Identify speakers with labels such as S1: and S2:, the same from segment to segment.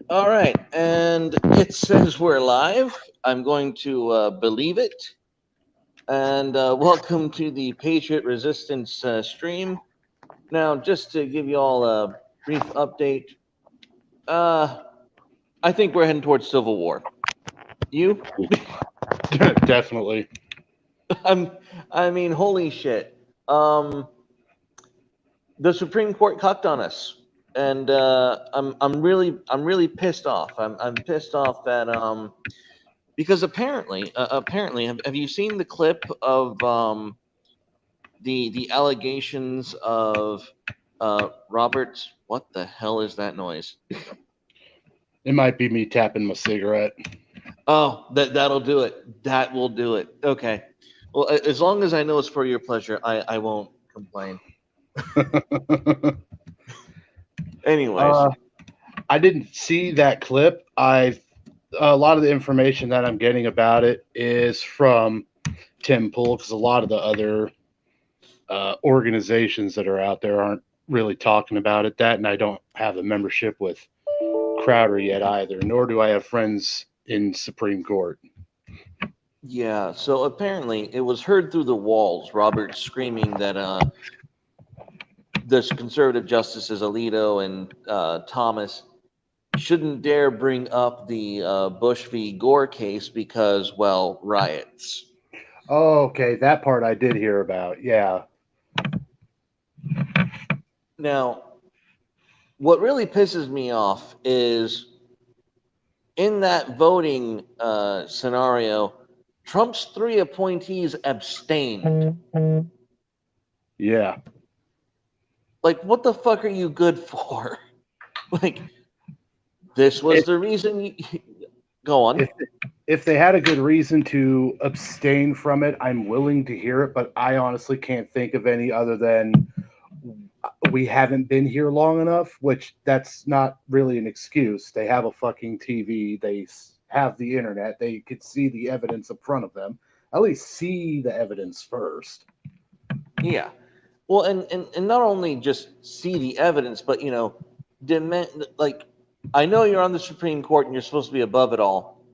S1: All right, and it says we're live. I'm going to believe it. And welcome to the Patriot Resistance stream. Now, just to give you all a brief update, uh, I think we're heading towards civil war. You?
S2: Definitely.
S1: I'm. I mean, holy shit. Um, the Supreme Court cucked on us, and I'm really pissed off. I'm pissed off that because apparently have you seen the clip of the allegations of Robert, what the hell is that noise?
S2: It might be me tapping my cigarette.
S1: Oh, that'll do it. That will do it. Okay. Well, as long as I know it's for your pleasure, I won't complain. Anyways,
S2: uh, I didn't see that clip. A lot of the information that I'm getting about it is from Tim Pool because a lot of the other organizations that are out there aren't really talking about it. That, and I don't have a membership with Crowder yet either, nor do I have friends in Supreme Court.
S1: yeah. So apparently, it was heard through the walls. Robert screaming that the conservative justices Alito and Thomas shouldn't dare bring up the Bush v. Gore case because, well, riots.
S2: Oh, okay, that part I did hear about. Yeah,
S1: Now, what really pisses me off is in that voting scenario, Trump's three appointees abstained.
S2: yeah.
S1: Like, what the fuck are you good for? Like, this was
S2: If
S1: the reason. Go on.
S2: if if they had a good reason to abstain from it, I'm willing to hear it. But I honestly can't think of any other than we haven't been here long enough. Which that's not really an excuse. They have a fucking TV. They have the internet. They could see the evidence in front of them. At least see the evidence first.
S1: Yeah. Well, and not only just see the evidence, but demand like I know you're on the Supreme Court and you're supposed to be above it all,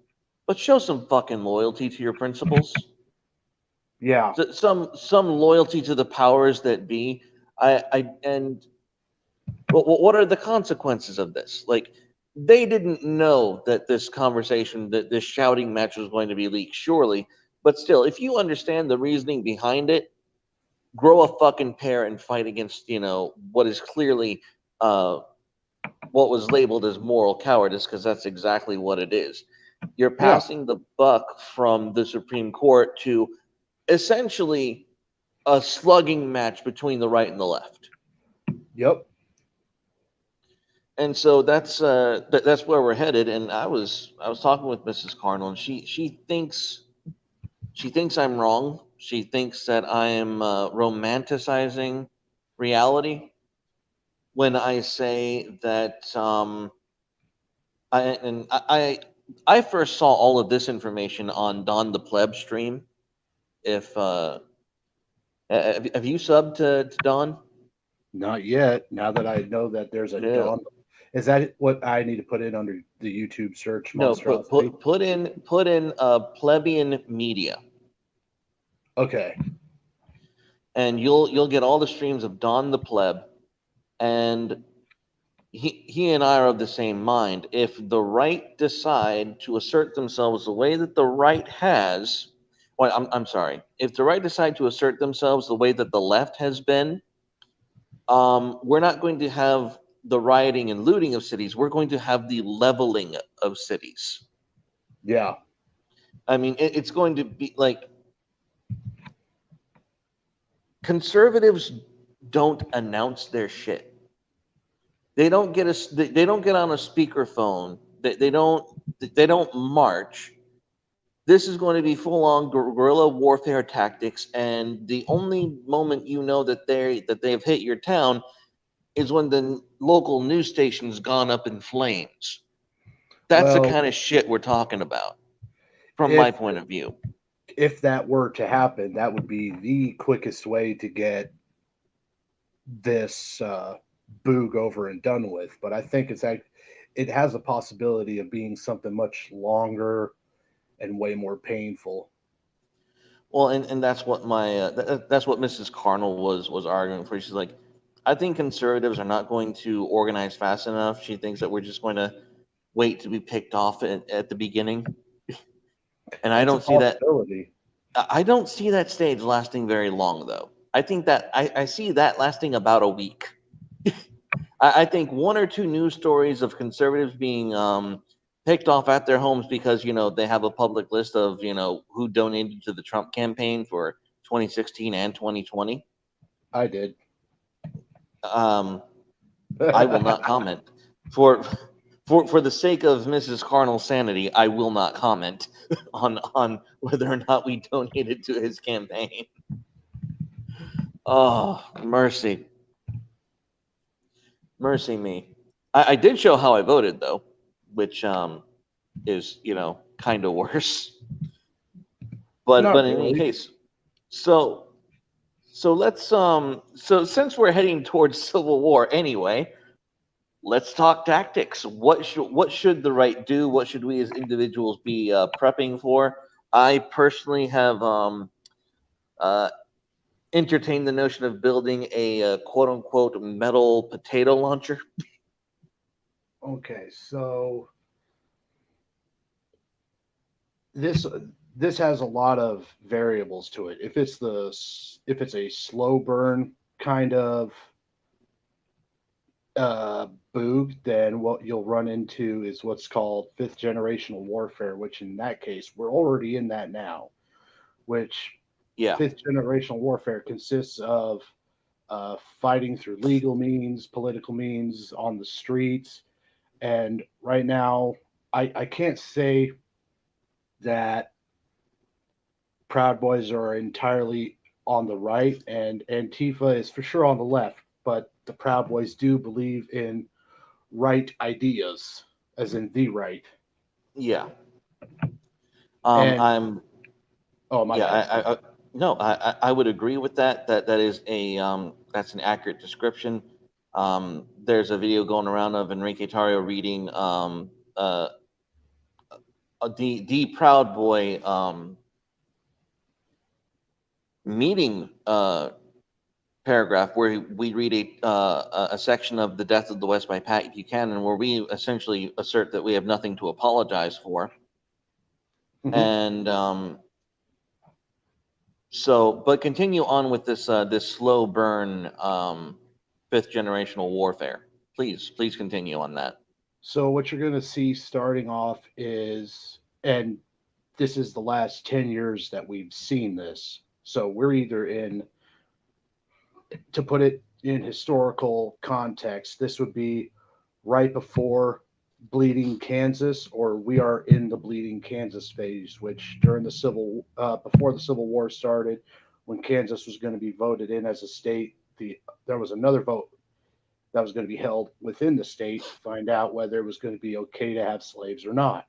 S1: but show some fucking loyalty to your principles.
S2: Yeah.
S1: Some loyalty to the powers that be. I and what are the consequences of this? Like they didn't know that this conversation, that this shouting match was going to be leaked, surely. But still, if you understand the reasoning behind it, grow a fucking pair and fight against what is clearly uh, what was labeled as moral cowardice, because that's exactly what it is. You're
S2: Yeah.
S1: passing the buck from the Supreme Court to essentially a slugging match between the right and the left.
S2: Yep.
S1: And so that's where we're headed. And I was talking with Mrs. Cardinal, and she thinks I'm wrong. She thinks that I am romanticizing reality when I say that I first saw all of this information on Don the Pleb stream. If have you subbed to Don?
S2: Not yet. Now that I know that there's a
S1: No,
S2: dawn, is that what I need to put in under the YouTube search
S1: no. Put
S2: monstrosity?
S1: put put in plebeian media,
S2: Okay.
S1: and you'll get all the streams of Don the Pleb, and he and I are of the same mind. If the right decide to assert themselves the way that the right has, well, I'm sorry, if the right decide to assert themselves the way that the left has been, we're not going to have the rioting and looting of cities. We're going to have the leveling of cities.
S2: Yeah.
S1: I mean, it's going to be like conservatives don't announce their shit. They don't get on a speakerphone. They don't march. This is going to be full on guerrilla warfare tactics, and the only moment you know that they've hit your town is when the local news station's gone up in flames. That's the
S2: Well,
S1: kind of shit we're talking about from my
S2: if
S1: point of view.
S2: if that were to happen, that would be the quickest way to get this boog over and done with. But I think it has a possibility of being something much longer and way more painful.
S1: Well, and that's what my that's what Mrs. Carnell was arguing for. She's like, I think conservatives are not going to organize fast enough. She thinks that we're just going to wait to be picked off at the beginning, and I
S2: That's a
S1: don't see that.
S2: possibility.
S1: I don't see that stage lasting very long, though. I think that I see that lasting about a week. I think one or two news stories of conservatives being picked off at their homes because they have a public list of who donated to the Trump campaign for 2016 and 2020.
S2: I did.
S1: Um, I will not comment for for the sake of Mrs. Carnell's sanity. I will not comment on whether or not we donated to his campaign. Oh, mercy, mercy me. I did show how I voted though, which is kind of worse. But
S2: Not
S1: in any
S2: really.
S1: case, so let's so since we're heading towards civil war anyway, let's talk tactics. What should the right do? What should we as individuals be prepping for? I personally have uh, entertained the notion of building a quote unquote metal potato launcher.
S2: Okay, so this this has a lot of variables to it. If it's a slow burn kind of boog, then what you'll run into is what's called fifth generational warfare, which in that case we're already in that now. Which
S1: Yeah,
S2: fifth generational warfare consists of fighting through legal means, political means, on the streets, and right now I can't say that Proud Boys are entirely on the right, and Antifa is for sure on the left. But the Proud Boys do believe in right ideas, as in the right.
S1: yeah.
S2: And
S1: I'm
S2: oh, my
S1: Yeah,
S2: bad.
S1: I no, I would agree with that. That is a that's an accurate description. There's a video going around of Enrique Tarrio reading the Proud Boy meeting paragraph where we read a section of The Death of the West by Pat Buchanan, where we essentially assert that we have nothing to apologize for,
S2: Mhm.
S1: and but continue on with this slow burn fifth generational warfare. Please continue on that.
S2: So what you're going to see starting off is, and this is the last 10 years that we've seen this. So we're either in, to put it in historical context, this would be right before Bleeding Kansas, or we are in the Bleeding Kansas phase, which during before the Civil War started, when Kansas was going to be voted in as a state, there was another vote that was going to be held within the state to find out whether it was going to be okay to have slaves or not,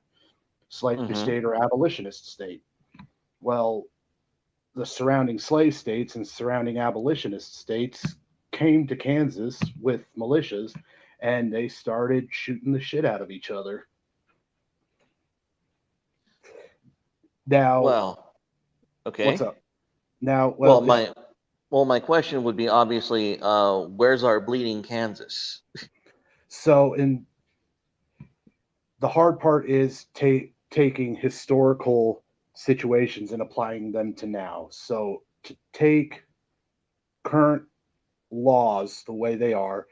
S2: slave
S1: Hmm.
S2: state or abolitionist state. Well, the surrounding slave states and surrounding abolitionist states came to Kansas with militias and they started shooting the shit out of each other. Now,
S1: Well,
S2: what's
S1: okay.
S2: up? Now,
S1: Well,
S2: well, yeah.
S1: my question would be obviously, where's our bleeding Kansas?
S2: So, in the hard part is taking historical situations and applying them to now. So, to take current laws the way they are,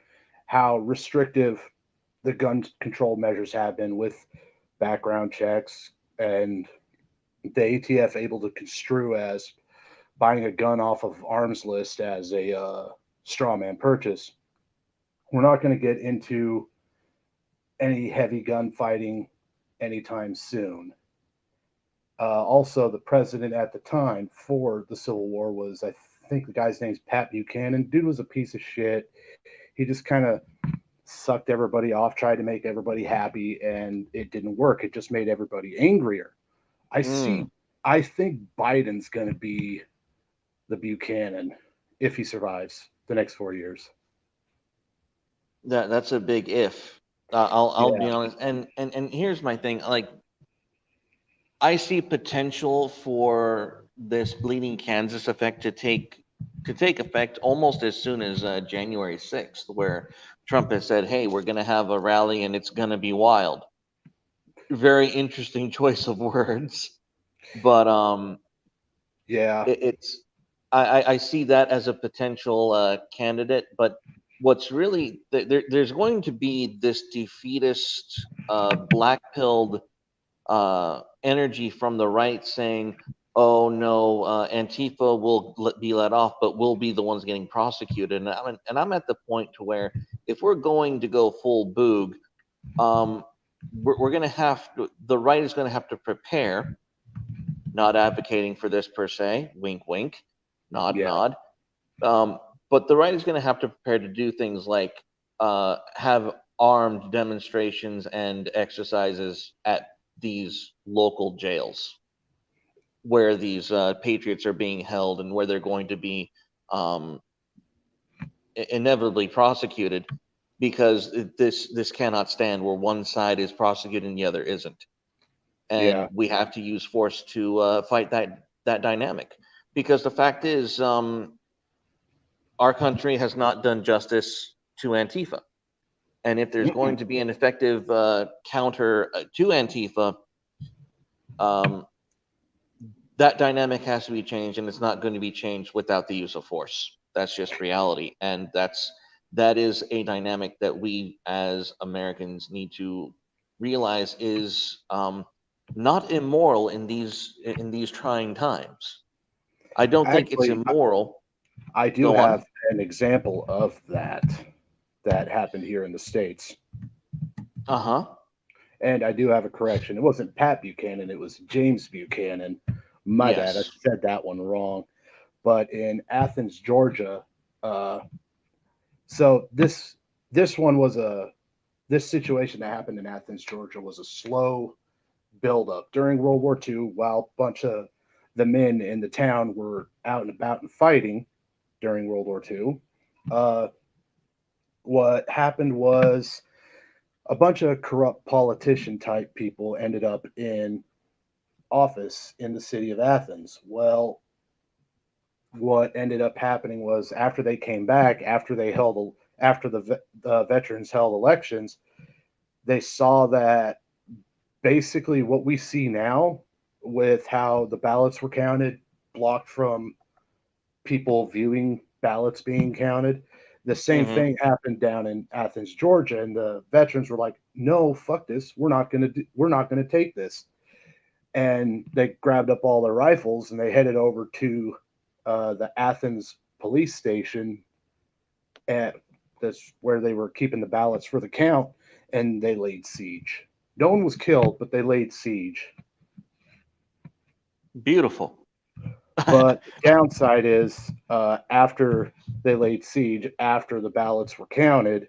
S2: how restrictive the gun control measures have been with background checks and the ATF able to construe as buying a gun off of arms list as a straw man purchase. We're not going to get into any heavy gunfighting anytime soon. Also, the president at the time for the Civil War was, I think the guy's name's Pat Buchanan. Dude was a piece of shit. He just kind of sucked everybody off, tried to make everybody happy, and it didn't work. It just made everybody angrier. I
S1: Mm,
S2: see. I think Biden's going to be the Buchanan if he survives the next 4 years.
S1: that's a big if. I'll be
S2: Yeah.
S1: honest, and here's my thing. Like, I see potential for this bleeding Kansas effect to take effect almost as soon as January 6th, where Trump has said, "Hey, we're going to have a rally and it's going to be wild." Very interesting choice of words, but
S2: Yeah.
S1: it's I see that as a potential candidate. But what's really there's going to be this defeatist, black pilled energy from the right saying, "Oh no, Antifa will be let off, but we'll be the ones getting prosecuted." And I'm at the point to where if we're going to go full boog, um, we're going to the right is going to have to prepare. Not advocating for this per se, wink, wink, nod,
S2: Yeah.
S1: nod. Um, but the right is going to have to prepare to do things like have armed demonstrations and exercises at these local jails where these patriots are being held and where they're going to be um, inevitably prosecuted, because this cannot stand where one side is prosecuted and the other isn't,
S2: Yeah.
S1: and we have to use force to fight that dynamic, because the fact is, our country has not done justice to Antifa. And if there's going
S2: Mm-mm.
S1: to be an effective counter to Antifa, um, that dynamic has to be changed, and it's not going to be changed without the use of force. That's just reality, and that is a dynamic that we as Americans need to realize is not immoral in these trying times. I don't think it's
S2: Actually,
S1: immoral.
S2: I do
S1: Go on.
S2: have an example of that happened here in the States.
S1: Uh huh.
S2: And I do have a correction. It wasn't Pat Buchanan, it was James Buchanan. My bad, I
S1: Yes.
S2: said that one wrong. But in Athens, Georgia, uh, so this one was a this situation that happened in Athens, Georgia was a slow buildup during World War II while a bunch of the men in the town were out and about and fighting during World War II. Uh, what happened was a bunch of corrupt politician type people ended up in office in the city of Athens. Well, what ended up happening was after they came back, after the veterans held elections, they saw that basically what we see now with how the ballots were counted, blocked from people viewing ballots being counted. The same
S1: Mm-hmm.
S2: thing happened down in Athens, Georgia, and the veterans were like, "No, fuck this. We're not gonna take this." And they grabbed up all their rifles and they headed over to the Athens police station, at that's where they were keeping the ballots for the count, and they laid siege. No one was killed, but they laid siege.
S1: Beautiful.
S2: But the downside is, after they laid siege, after the ballots were counted,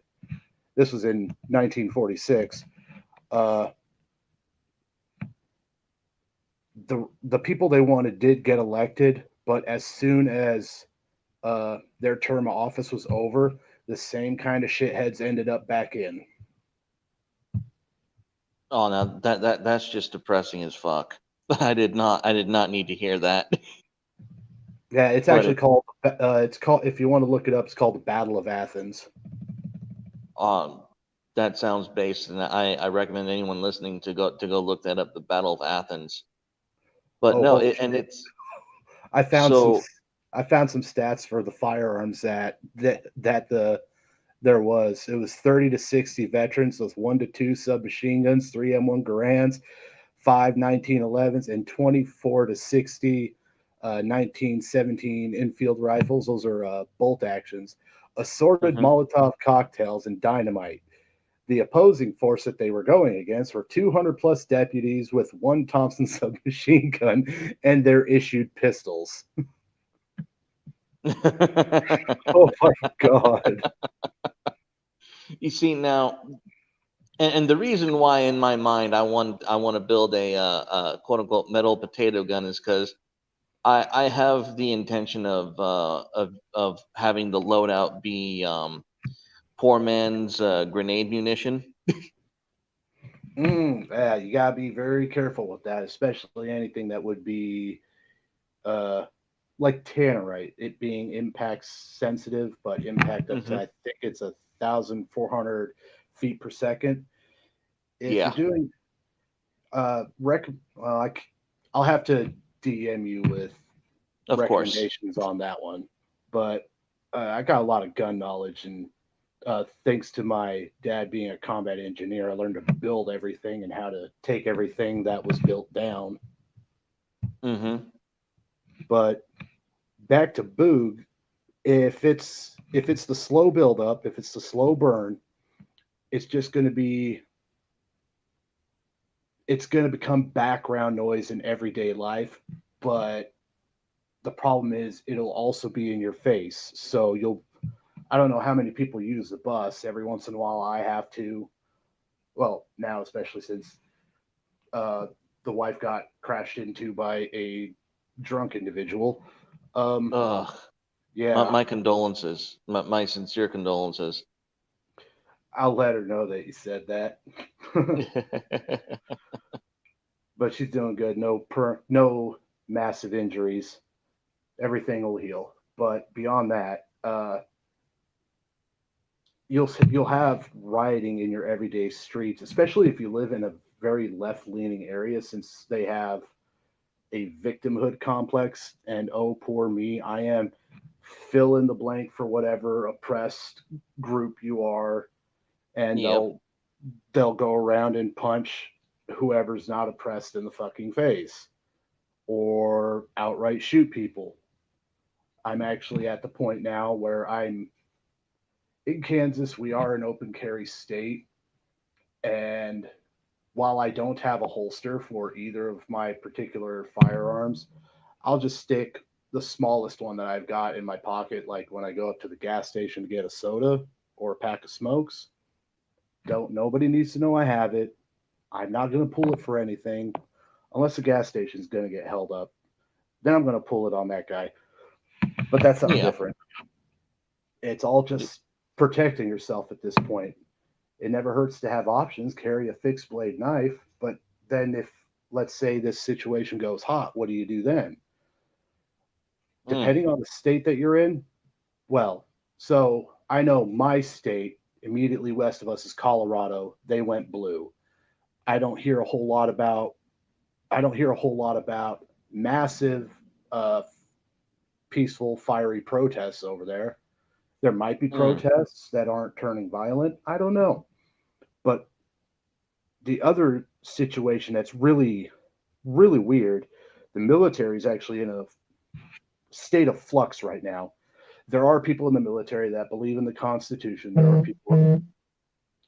S2: this was in 1946. Uh, the people they wanted did get elected, but as soon as their term of office was over, the same kind of shitheads ended up back in.
S1: Oh, now that's just depressing as fuck. I did not need to hear that.
S2: Yeah, it's
S1: But
S2: actually called. It's called. If you want to look it up, it's called the Battle of Athens.
S1: um that sounds based, and I recommend anyone listening to go look that up, the Battle of Athens. But
S2: Oh,
S1: no,
S2: holy
S1: and
S2: shit!
S1: it's
S2: I found some.
S1: so
S2: I found some stats for the firearms that there was. It was 30 to 60 veterans with 1 to 2 submachine guns, 3 M1 Garands, 5 1911s, and 24 to 60 1917 infield rifles. Those are bolt actions, assorted
S1: mhm.
S2: Molotov cocktails, and dynamite. The opposing force that they were going against were 200 plus deputies with 1 Thompson submachine gun and their issued pistols. Oh my god.
S1: You see now, and the reason why in my mind I want to build a quote unquote metal potato gun is because I have the intention of having the loadout be poor man's grenade munition.
S2: Yeah, you gotta be very careful with that, especially anything that would be uh, like tannerite, it being impact sensitive, but impact up to
S1: Hmm.
S2: I think it's 1,400 feet per second. If you're
S1: Yeah,
S2: doing well, I'll have to DM you with
S1: of course.
S2: recommendations on that one. But I got a lot of gun knowledge, and thanks to my dad being a combat engineer, I learned to build everything and how to take everything that was built down.
S1: Hmm.
S2: But back to Boog, if it's the slow build up, if it's the slow burn, it's just going to be it's going to become background noise in everyday life. But the problem is it'll also be in your face. So you'll I don't know how many people use the bus. Every once in a while, I have to. Well, now especially since uh, the wife got crashed into by a drunk individual. Um,
S1: Ugh.
S2: yeah,
S1: My condolences. My sincere condolences.
S2: I'll let her know that you said that. But she's doing good. No massive injuries. Everything will heal. But beyond that, you'll have rioting in your everyday streets, especially if you live in a very left leaning area, since they have a victimhood complex. And oh, poor me, I am fill in the blank for whatever oppressed group you are, and
S1: Yep.
S2: they'll go around and punch whoever's not oppressed in the fucking face or outright shoot people. I'm actually at the point now where I'm in Kansas. We are an open carry state, and while I don't have a holster for either of my particular firearms, I'll just stick the smallest one that I've got in my pocket, like when I go up to the gas station to get a soda or a pack of smokes. Don't Nobody needs to know I have it. I'm not going to pull it for anything unless the gas station's going to get held up. Then I'm going to pull it on that guy. But that's something
S1: Yeah.
S2: different. It's all just protecting yourself at this point. It never hurts to have options. Carry a fixed blade knife, but then if let's say this situation goes hot, what do you do then?
S1: Mm.
S2: Depending on the state that you're in, well, so I know my state immediately west of us is Colorado. They went blue. I don't hear a whole lot about I don't hear a whole lot about massive uh, peaceful fiery protests over there. There might be
S1: Mm.
S2: protests that aren't turning violent. I don't know. But the other situation that's really weird, the military is actually in a state of flux right now. There are people in the military that believe in the Constitution.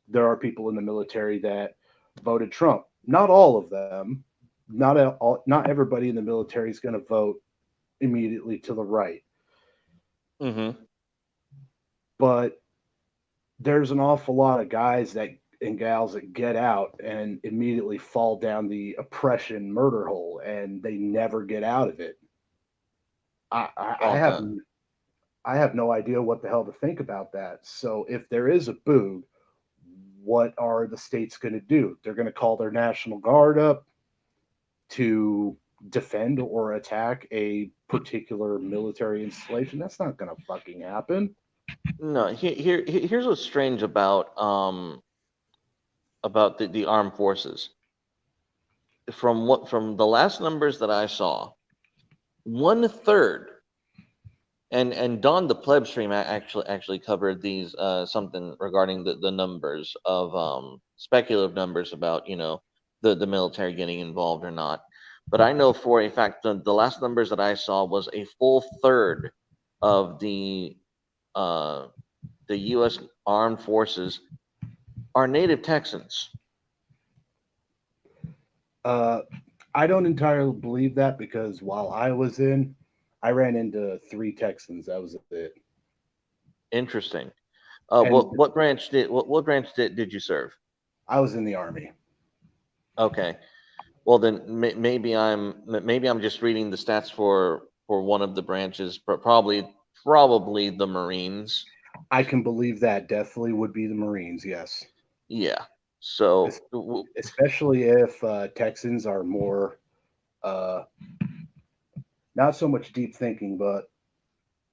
S2: There are people in the military that voted Trump. Not all of them. Not everybody in the military is going to vote immediately to the right,
S1: Hmm.
S2: but there's an awful lot of guys that and gals that get out and immediately fall down the oppression murder hole, and they never get out of it. I, I, I
S1: Well,
S2: have I have no idea what the hell to think about that. So if there is a boog, what are the states going to do? They're going to call their national guard up to defend or attack a particular military installation. That's not going to fucking happen.
S1: no. Here's what's strange about the armed forces. From the last numbers that I saw, 1/3, and Don the pleb stream actually covered these something regarding the numbers of speculative numbers about the military getting involved or not. But I know for a fact the last numbers that I saw was a full third of uh, the U.S. armed forces are native Texans.
S2: Uh, I don't entirely believe that because while I was in, I ran into three Texans. That was it.
S1: Interesting.
S2: And
S1: What branch did you serve?
S2: I was in the army.
S1: Okay. Well, then maybe I'm just reading the stats for one of the branches, but probably the Marines.
S2: I can believe that definitely would be the Marines. Yes.
S1: Yeah. So,
S2: especially if Texans are more uh, not so much deep thinking, but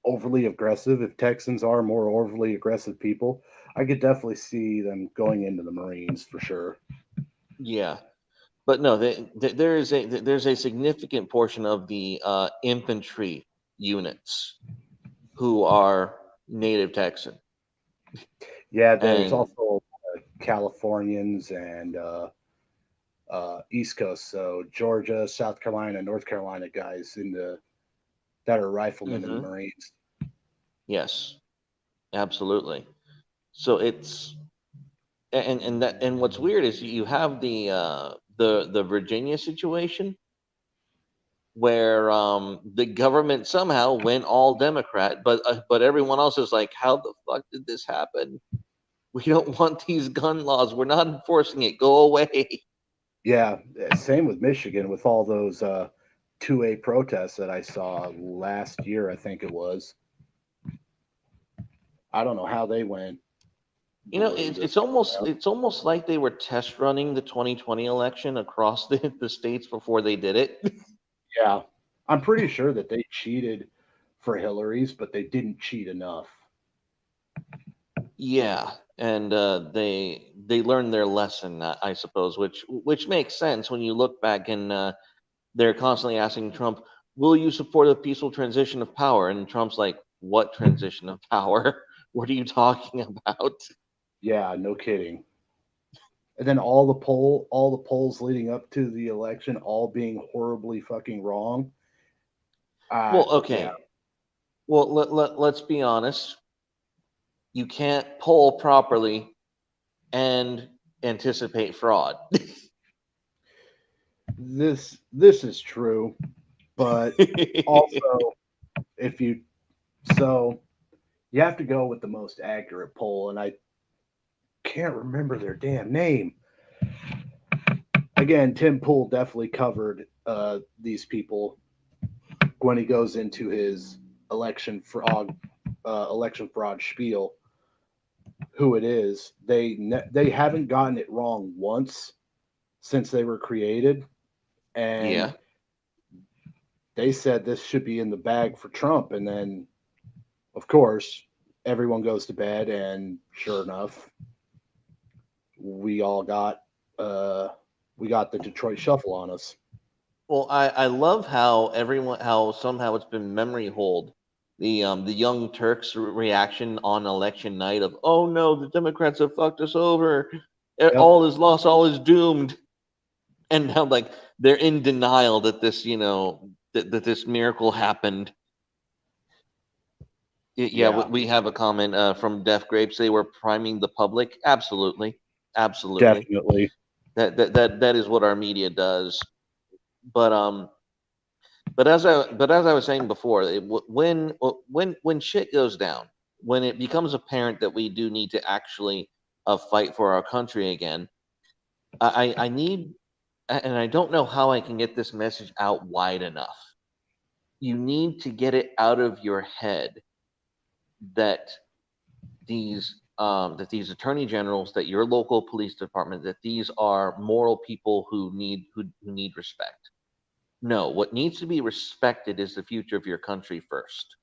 S2: overly aggressive. If Texans are more overly aggressive people, I could definitely see them going into the Marines for sure.
S1: yeah, but no, there's a significant portion of the infantry units who are native Texan,
S2: Yeah, there's
S1: and
S2: also Californians and East Coast, so Georgia, South Carolina, North Carolina guys in the that are riflemen in the
S1: hmm
S2: Marines.
S1: yes, absolutely. So it's and what's weird is you have the Virginia situation where the government somehow went all Democrat, but everyone else is like, how the fuck did this happen? We don't want these gun laws. We're not enforcing it. Go away.
S2: Yeah, same with Michigan with all those 2A protests that I saw last year. I think it was. I don't know how they went blue
S1: It's
S2: this
S1: it's
S2: time
S1: almost
S2: around.
S1: it's almost like they were test running the 2020 election across the states before they did it.
S2: Yeah, I'm pretty sure that they cheated for Hillary's, but they didn't cheat enough.
S1: Yeah, and they learned their lesson, I suppose, which makes sense when you look back and they're constantly asking Trump, "Will you support a peaceful transition of power?" And Trump's like, "What transition of power? What are you talking about?"
S2: Yeah, no kidding. And then all the polls leading up to the election, all being horribly fucking wrong.
S1: Well,
S2: Yeah,
S1: okay. Well, let's be honest. You can't poll properly and anticipate fraud.
S2: this is true, but also if you so you have to go with the most accurate poll, and I can't remember their damn name. Again, Tim Pool definitely covered these people when he goes into his election fraud spiel. Who it is? They haven't gotten it wrong once since they were created, and
S1: Yeah.
S2: they said this should be in the bag for Trump, and then of course everyone goes to bed, and sure enough, we all got uh, we got the Detroit Shuffle on us.
S1: Well, I love how somehow it's been memory hold. The Young Turks reaction on election night of, oh no, the Democrats have fucked us over.
S2: Yep.
S1: All is lost, all is doomed. And now like they're in denial that that this miracle happened. Yeah,
S2: Yeah.
S1: we have a comment from Deaf Grapes. They were priming the public. Absolutely, absolutely.
S2: Definitely.
S1: That is what our media does. But but as I was saying before, when shit goes down, when it becomes apparent that we do need to actually fight for our country again, I need, and I don't know how I can get this message out wide enough. You need to get it out of your head that these attorney generals, that your local police department, that these are moral people who need respect. No, what needs to be respected is the future of your country first.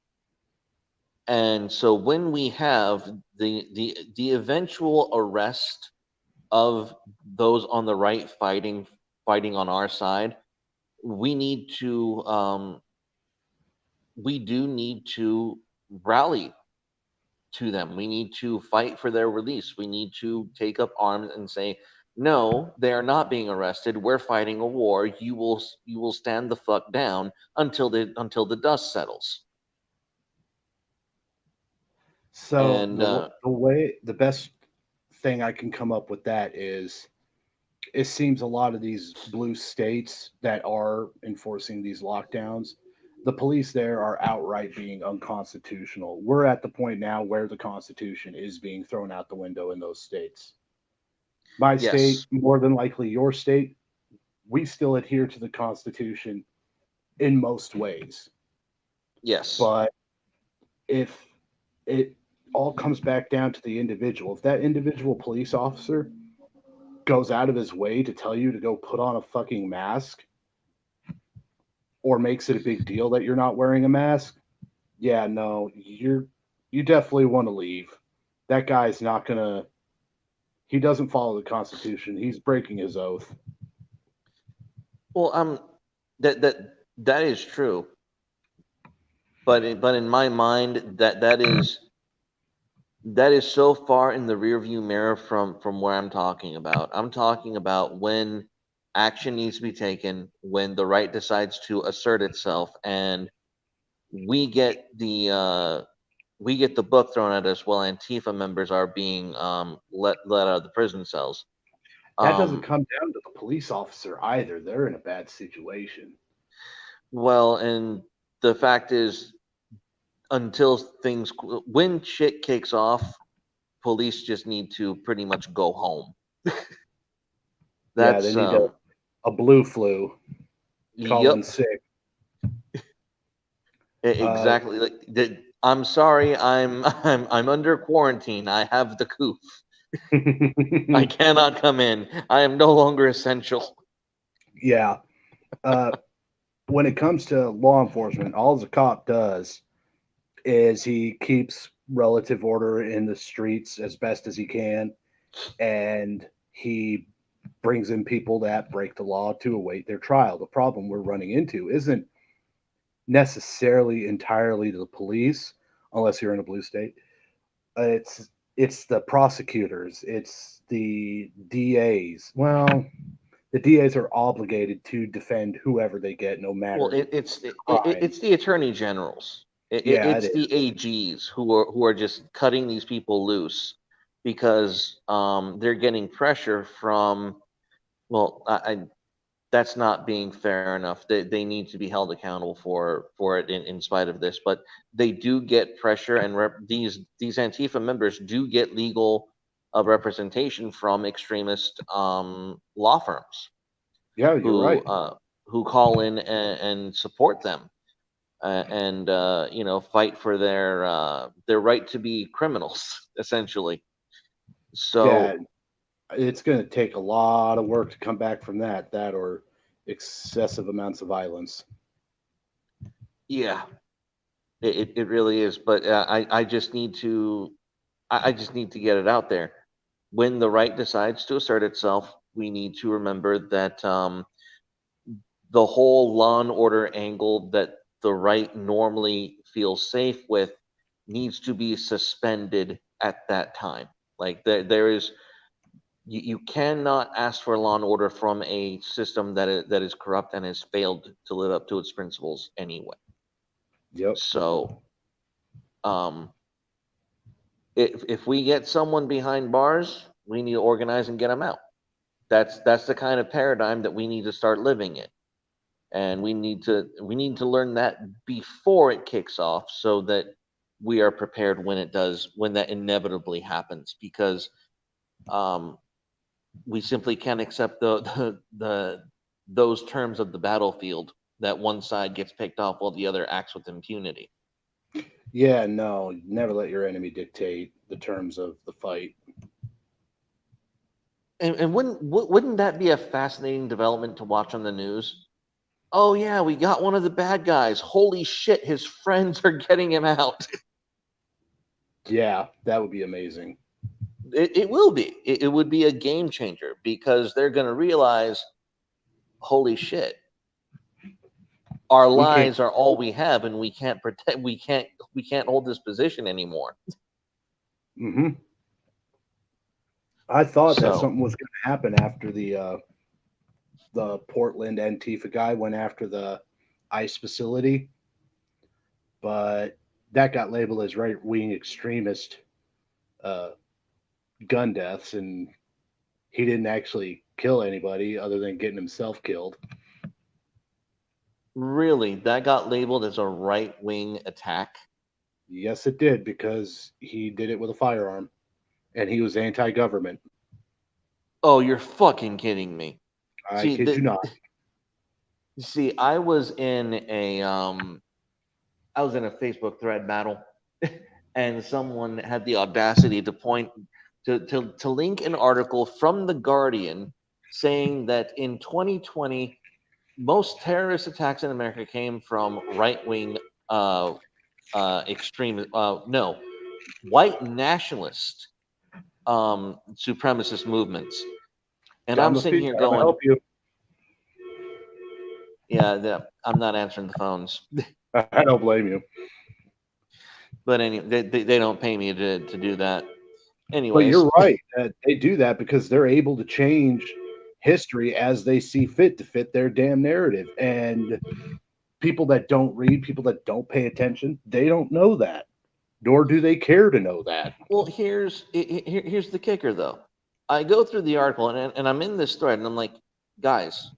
S1: And so when we have the eventual arrest of those on the right fighting on our side, we need to we do need to rally to them. We need to fight for their release. We need to take up arms and say, no, they are not being arrested. We're fighting a war. You will stand the fuck down until the dust settles.
S2: So
S1: And
S2: the best thing I can come up with that is it seems a lot of these blue states that are enforcing these lockdowns, the police there are outright being unconstitutional. We're at the point now where the Constitution is being thrown out the window in those states. My state,
S1: yes,
S2: more than likely your state, we still adhere to the Constitution in most ways.
S1: yes,
S2: But if it all comes back down to the individual, if that individual police officer goes out of his way to tell you to go put on a fucking mask or makes it a big deal that you're not wearing a mask, yeah, no, you definitely want to leave. That guy's not gonna. He doesn't follow the Constitution. He's breaking his oath.
S1: Well, that is true, but in my mind, that is so far in the rearview mirror from where I'm talking about. I'm talking about when action needs to be taken, when the right decides to assert itself, and we get the we get the book thrown at us while Antifa members are being let out of the prison cells.
S2: That doesn't
S1: Um,
S2: come down to the police officer either. They're in a bad situation.
S1: well, and the fact is, until things when shit kicks off, police just need to pretty much go home.
S2: Yeah, they
S1: That's
S2: need a blue flu. Call in
S1: yep,
S2: sick. Uh,
S1: exactly. Like I'm sorry, I'm under quarantine. I have the coof. I cannot come in. I am no longer essential.
S2: yeah. Uh, when it comes to law enforcement, all the cop does is he keeps relative order in the streets as best as he can, and he brings in people that break the law to await their trial. The problem we're running into isn't necessarily entirely the police, unless you're in a blue state. It's the prosecutors, it's the DAs. Well, the DAs are obligated to defend whoever they get, no
S1: Well,
S2: matter crime.
S1: it's the attorney generals.
S2: Yeah, it
S1: It's
S2: is.
S1: the AGs who are just cutting these people loose because they're getting pressure from. Well, that's not being fair enough. They need to be held accountable for it in spite of this. But they do get pressure, and these Antifa members do get legal representation from extremist law firms
S2: Yeah, you're
S1: who
S2: right.
S1: call in and support them and fight for their right to be criminals essentially.
S2: Yeah,
S1: So
S2: it's going to take a lot of work to come back from that or excessive amounts of violence.
S1: yeah, it really is. But I just need to I just need to get it out there. When the right decides to assert itself, we need to remember that the whole law and order angle that the right normally feels safe with needs to be suspended at that time. Like there is you cannot ask for law and order from a system that is corrupt and has failed to live up to its principles anyway.
S2: Yep.
S1: So um, if we get someone behind bars, we need to organize and get them out. That's the kind of paradigm that we need to start living in, and we need to learn that before it kicks off, so that we are prepared when that inevitably happens. Because um, we simply can't accept those terms of the battlefield that one side gets picked off while the other acts with impunity.
S2: Yeah, no, never let your enemy dictate the terms of the fight.
S1: And wouldn't that be a fascinating development to watch on the news? Oh yeah, we got one of the bad guys. Holy shit, his friends are getting him out.
S2: Yeah, that would be amazing.
S1: It will be. It would be a game changer because they're going to realize, holy shit, our
S2: We can't.
S1: lives are all we have, and we can't protect. We can't hold this position anymore.
S2: Hmm. I thought that
S1: So
S2: something was going to happen after the Portland Antifa guy went after the ICE facility, but that got labeled as right wing extremist uh, gun deaths, and he didn't actually kill anybody other than getting himself killed.
S1: really, that got labeled as a right wing attack.
S2: Yes, it did because he did it with a firearm and he was anti government.
S1: Oh, you're fucking kidding me.
S2: I
S1: See,
S2: kid you not.
S1: I was in a Facebook thread battle, and someone had the audacity to point. to link an article from the Guardian saying that in 2020 most terrorist attacks in America came from right wing extreme no white nationalist supremacist movements. And
S2: John
S1: I'm sitting
S2: Lafitte,
S1: here
S2: trying to
S1: going,
S2: help you.
S1: yeah, I'm not answering the phones.
S2: I don't blame you.
S1: But anyway, they don't pay me to do that.
S2: But
S1: Anyways,
S2: you're right. They do that because they're able to change history as they see fit to fit their damn narrative. And people that don't read, people that don't pay attention, they don't know that, nor do they care to know that.
S1: well, here's the kicker though. I go through the article and I'm in this thread and I'm like, guys,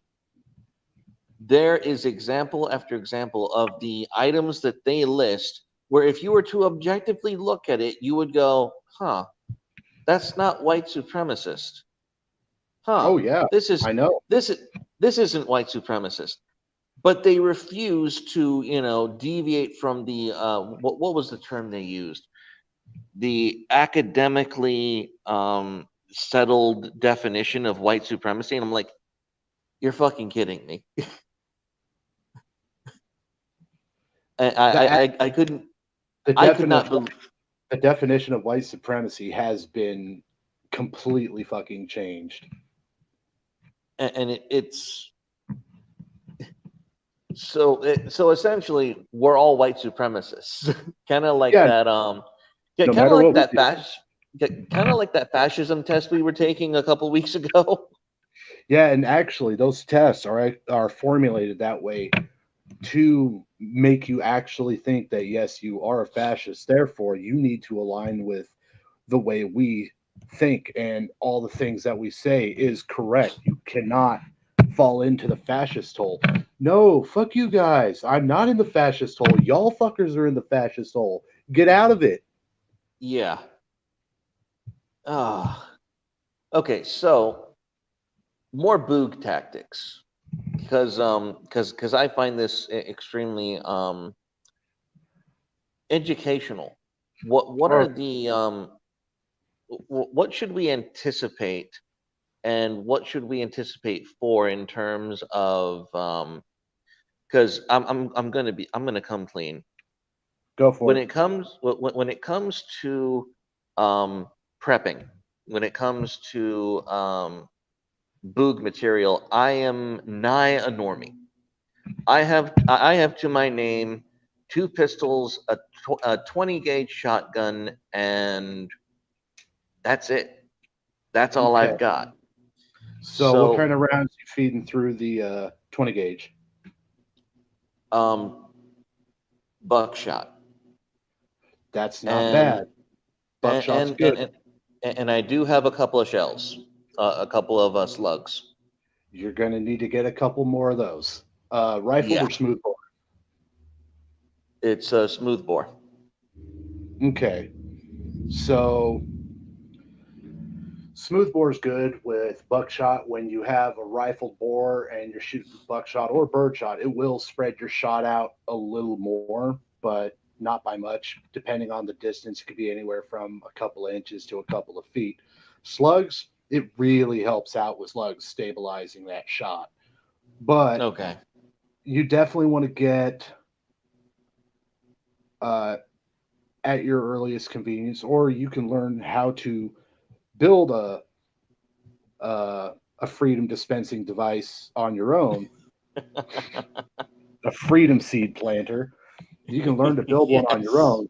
S1: there is example after example of the items that they list where if you were to objectively look at it, you would go, huh, that's not white supremacist. Huh,
S2: Oh yeah,
S1: this is
S2: I know.
S1: this is this isn't white supremacist. But they refuse to, deviate from the what was the term they used? The academically settled definition of white supremacy. And I'm like, you're fucking kidding me. I,
S2: The
S1: I couldn't,
S2: the
S1: I could not
S2: definition
S1: believe,
S2: the definition of white supremacy has been completely fucking changed.
S1: and it's so essentially we're all white supremacists, kind of like
S2: Yeah,
S1: that yeah,
S2: no
S1: kind of
S2: matter
S1: like
S2: what we
S1: that
S2: do.
S1: kind of like that fascism test we were taking a couple weeks ago.
S2: Yeah, and actually, those tests are formulated that way to make you actually think that yes, you are a fascist. Therefore, you need to align with the way we think, and all the things that we say is correct. You cannot fall into the fascist hole. No, fuck you guys. I'm not in the fascist hole. Y'all fuckers are in the fascist hole. Get out of it.
S1: Yeah. Ah. Okay, so more boog tactics, because I find this extremely educational. What are
S2: Or
S1: the what should we anticipate, and what should we anticipate for in terms of because I'm gonna come clean
S2: go for
S1: when
S2: it.
S1: when it comes to prepping, when it comes to boog material, I am nigh a normie. I have to my name two pistols, a 20 gauge shotgun, and that's it. That's all
S2: Okay.
S1: I've got.
S2: So, what kind
S1: So
S2: of rounds you feeding through the 20 gauge?
S1: um, buckshot,
S2: That's not
S1: and
S2: bad.
S1: and
S2: Buckshot's
S1: and
S2: good.
S1: and, and I do have a couple of shells, a couple of slugs.
S2: You're going to need to get a couple more of those. Rifle
S1: Yeah,
S2: or smoothbore?
S1: it's a smooth bore.
S2: Okay. So smoothbore is good with buckshot. When you have a rifled bore and you're shooting buckshot or birdshot, it will spread your shot out a little more, but not by much. Depending on the distance, it could be anywhere from a couple of inches to a couple of feet. Slugs, it really helps out with slugs stabilizing that shot. But
S1: Okay.
S2: you definitely want to get uh, at your earliest convenience, or you can learn how to build a freedom dispensing device on your own, a freedom seed planter. You can learn to build one on your
S1: Yes.
S2: own.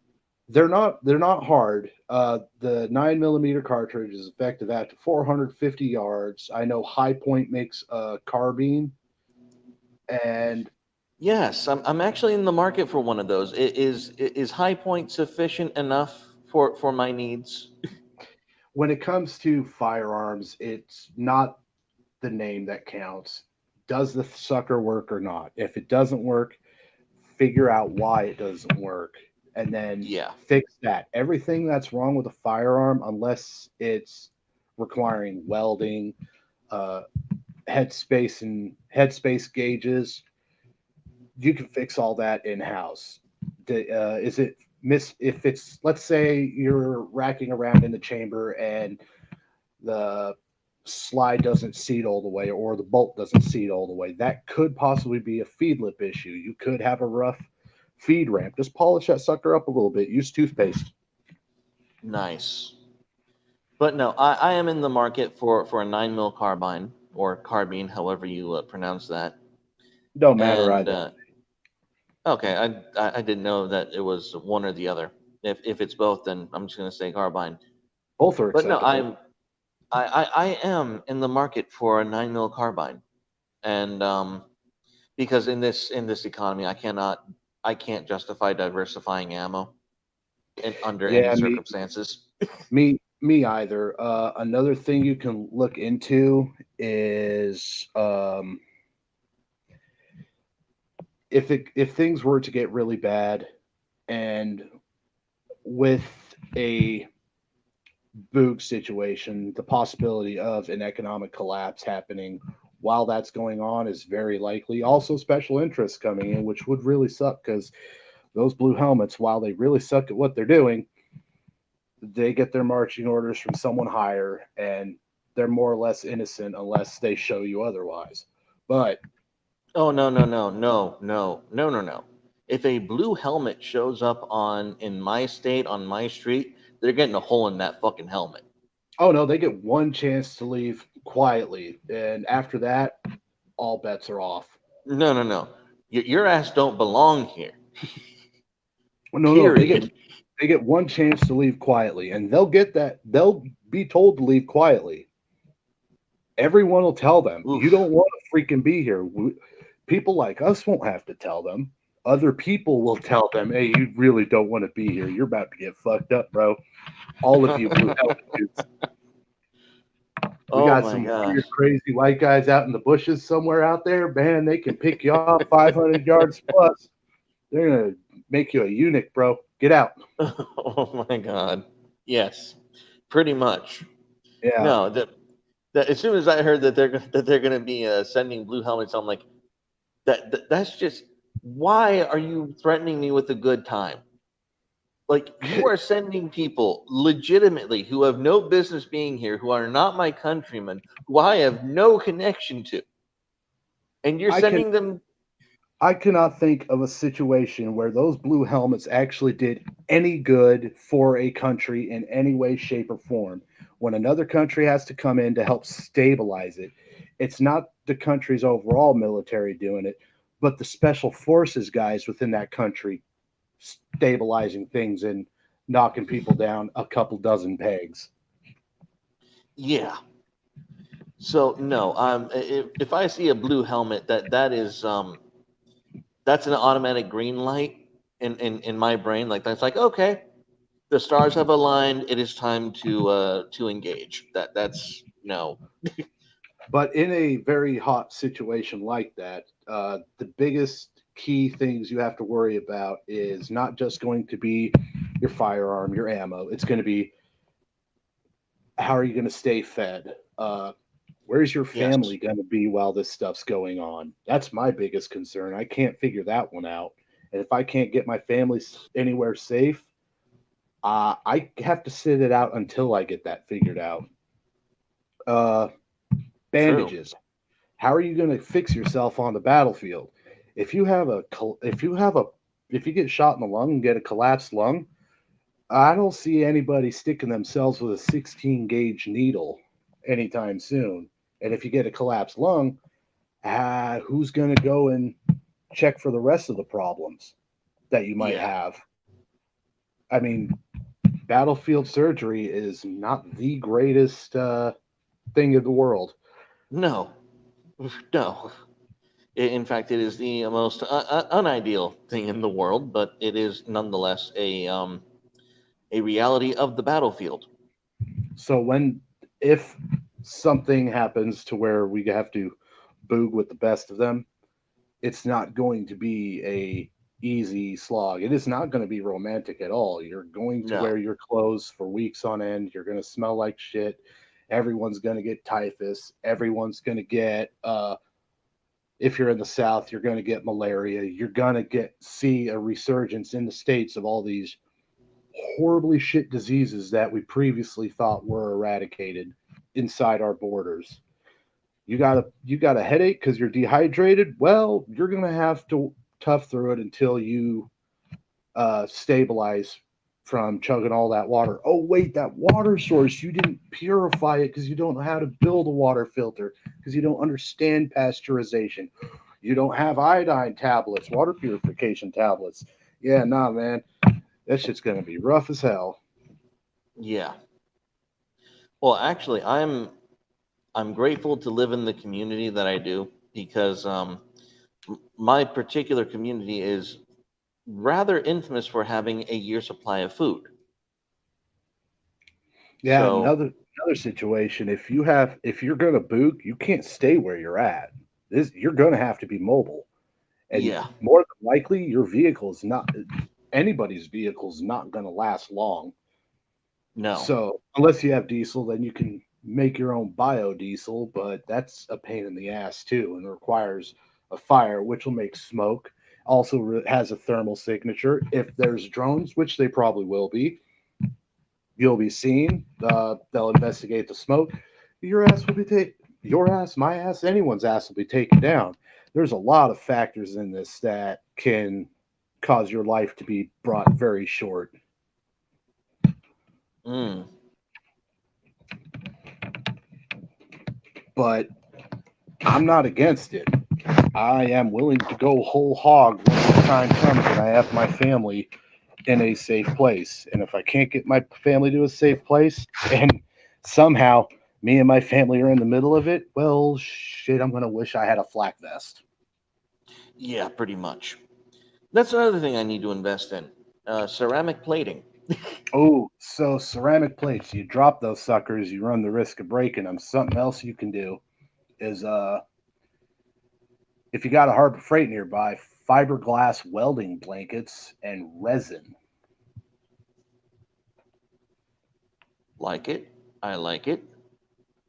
S2: They're not hard. The 9 millimeter cartridge is effective at 450 yards. I know High Point makes a carbine, and
S1: Yes, I'm actually in the market for one of those. Is High Point sufficient enough for my needs?
S2: when it comes to firearms, it's not the name that counts. Does the sucker work or not? If it doesn't work, figure out why it doesn't work and then
S1: Yeah.
S2: fix that. Everything that's wrong with a firearm, unless it's requiring welding, uh, headspace gauges, you can fix all that in house. Is it if it's, let's say you're racking around in the chamber and the slide doesn't seat all the way or the bolt doesn't seat all the way, that could possibly be a feed lip issue. You could have a rough feed ramp. Just polish that sucker up a little bit. Use toothpaste.
S1: Nice. But no, I am in the market for a 9 mil carbine or carbine, however you pronounce that.
S2: Don't matter
S1: And
S2: either.
S1: okay, I didn't know that it was one or the other. If it's both, then I'm just gonna say carbine.
S2: Both are
S1: But no,
S2: acceptable.
S1: I am in the market for a 9 mil carbine, and because in this economy, I can't justify diversifying ammo under any
S2: Yeah,
S1: circumstances.
S2: me either. Another thing you can look into is if things were to get really bad, and with a boog situation, the possibility of an economic collapse happening while that's going on is very likely. Also, special interests coming in, which would really suck because those blue helmets, while they really suck at what they're doing, they get their marching orders from someone higher, and they're more or less innocent unless they show you otherwise. But
S1: Oh no no no no no no no no! If a blue helmet shows up on in my state on my street, they're getting a hole in that fucking helmet.
S2: oh no, they get one chance to leave quietly, and after that, all bets are off.
S1: No no no, your ass don't belong here.
S2: No, no,
S1: Period.
S2: they get one chance to leave quietly, and they'll get that. They'll be told to leave quietly. Everyone will tell them, you
S1: Oof.
S2: don't want to freaking be here. People like us won't have to tell them. Other people will tell them, hey, you really don't want to be here. You're about to get fucked up, bro. All of you blue helmet dudes. We
S1: Oh
S2: got
S1: my
S2: some weird,
S1: gosh.
S2: crazy white guys out in the bushes somewhere out there. Man, they can pick you off 500 yards plus. They're going to make you a eunuch, bro. Get out.
S1: Oh my god. Yes, pretty much.
S2: Yeah.
S1: No, that as soon as I heard that they're gonna be sending blue helmets, I'm like, that's just why are you threatening me with a good time? Like you are sending people legitimately who have no business being here, who are not my countrymen, who I have no connection to, and you're
S2: I can
S1: sending them.
S2: I cannot think of a situation where those blue helmets actually did any good for a country in any way, shape, or form. When another country has to come in to help stabilize it, it's not the country's overall military doing it, but the special forces guys within that country stabilizing things and knocking people down a couple dozen pegs.
S1: Yeah. So no, if I see a blue helmet, that's an automatic green light in my brain. Like that's like okay, the stars have aligned. It is time to engage. That's no.
S2: But in a very hot situation like that, the biggest key things you have to worry about is not just going to be your firearm, your ammo. It's going to be how are you going to stay fed? Where's your
S1: Yes.
S2: family going to be while this stuff's going on? That's my biggest concern. I can't figure that one out. And if I can't get my family anywhere safe, I have to sit it out until I get that figured out. Uh,
S1: True.
S2: Bandages. How are you going to fix yourself on the battlefield? If you have a if you have a if you get shot in the lung and get a collapsed lung, I don't see anybody sticking themselves with a 16 gauge needle anytime soon. And if you get a collapsed lung, who's going to go and check for the rest of the problems that you might
S1: Yeah.
S2: have? I mean, battlefield surgery is not the greatest thing in the world.
S1: No. No. In fact, it is the most unideal thing in the world, but it is nonetheless a reality of the battlefield.
S2: So if something happens to where we have to boog with the best of them, it's not going to be a easy slog. It is not going to be romantic at all. You're going to wear
S1: No.
S2: your clothes for weeks on end. You're going to smell like shit. Everyone's going to get typhus. Everyone's going to get if you're in the south, you're going to get malaria. You're going to get see a resurgence in the states of all these. horribly shit diseases that we previously thought were eradicated inside our borders. You got a headache because you're dehydrated. Well, you're gonna have to tough through it until you stabilize from chugging all that water. Oh wait, that water source, you didn't purify it because you don't know how to build a water filter because you don't understand pasteurization. You don't have iodine tablets, water purification tablets. Yeah, nah, man, that shit's gonna be rough as hell.
S1: Yeah. Well, actually, I'm grateful to live in the community that I do because my particular community is rather infamous for having a year supply of food.
S2: Yeah,
S1: So,
S2: another situation. If you're gonna book, you can't stay where you're at. This you're gonna have to be mobile, and
S1: yeah,
S2: more than likely, your vehicle is not anybody's vehicle is not gonna last long.
S1: no.
S2: So unless you have diesel, then you can make your own biodiesel, but that's a pain in the ass too, and requires a fire, which will make smoke. Also has a thermal signature. If there's drones, which they probably will be, you'll be seen. They'll investigate the smoke. Your ass will be taken. Your ass, my ass, anyone's ass will be taken down. There's a lot of factors in this that can cause your life to be brought very short.
S1: Mm,
S2: But I'm not against it. I am willing to go whole hog when the time comes and I have my family in a safe place. And if I can't get my family to a safe place and somehow me and my family are in the middle of it, well, shit, I'm going to wish I had a flak vest.
S1: yeah, pretty much. That's another thing I need to invest in. Ceramic plating.
S2: Oh, so ceramic plates, you drop those suckers, you run the risk of breaking them. Something else you can do is if you got a Harbor Freight nearby, fiberglass welding blankets and resin.
S1: Like it. I like it.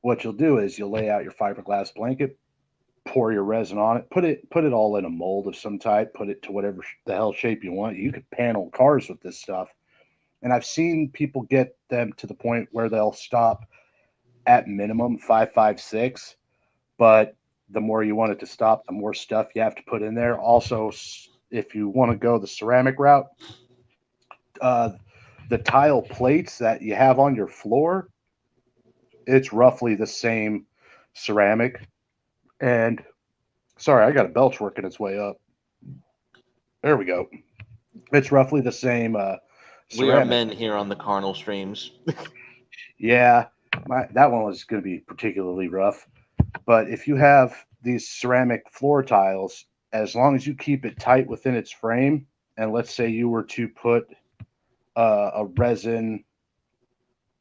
S2: What you'll do is you'll lay out your fiberglass blanket, pour your resin on it, put it all in a mold of some type, put it to whatever the hell shape you want. You could panel cars with this stuff, and I've seen people get them to the point where they'll stop at minimum 556, but the more you want it to stop, the more stuff you have to put in there. Also, if you want to go the ceramic route, uh, the tile plates that you have on your floor, it's roughly the same ceramic. And sorry, I got a belch working its way up. There we go. It's roughly the same
S1: We are
S2: ceramic.
S1: men here on the carnal streams.
S2: Yeah, that one was going to be particularly rough. But if you have these ceramic floor tiles, as long as you keep it tight within its frame, and let's say you were to put a resin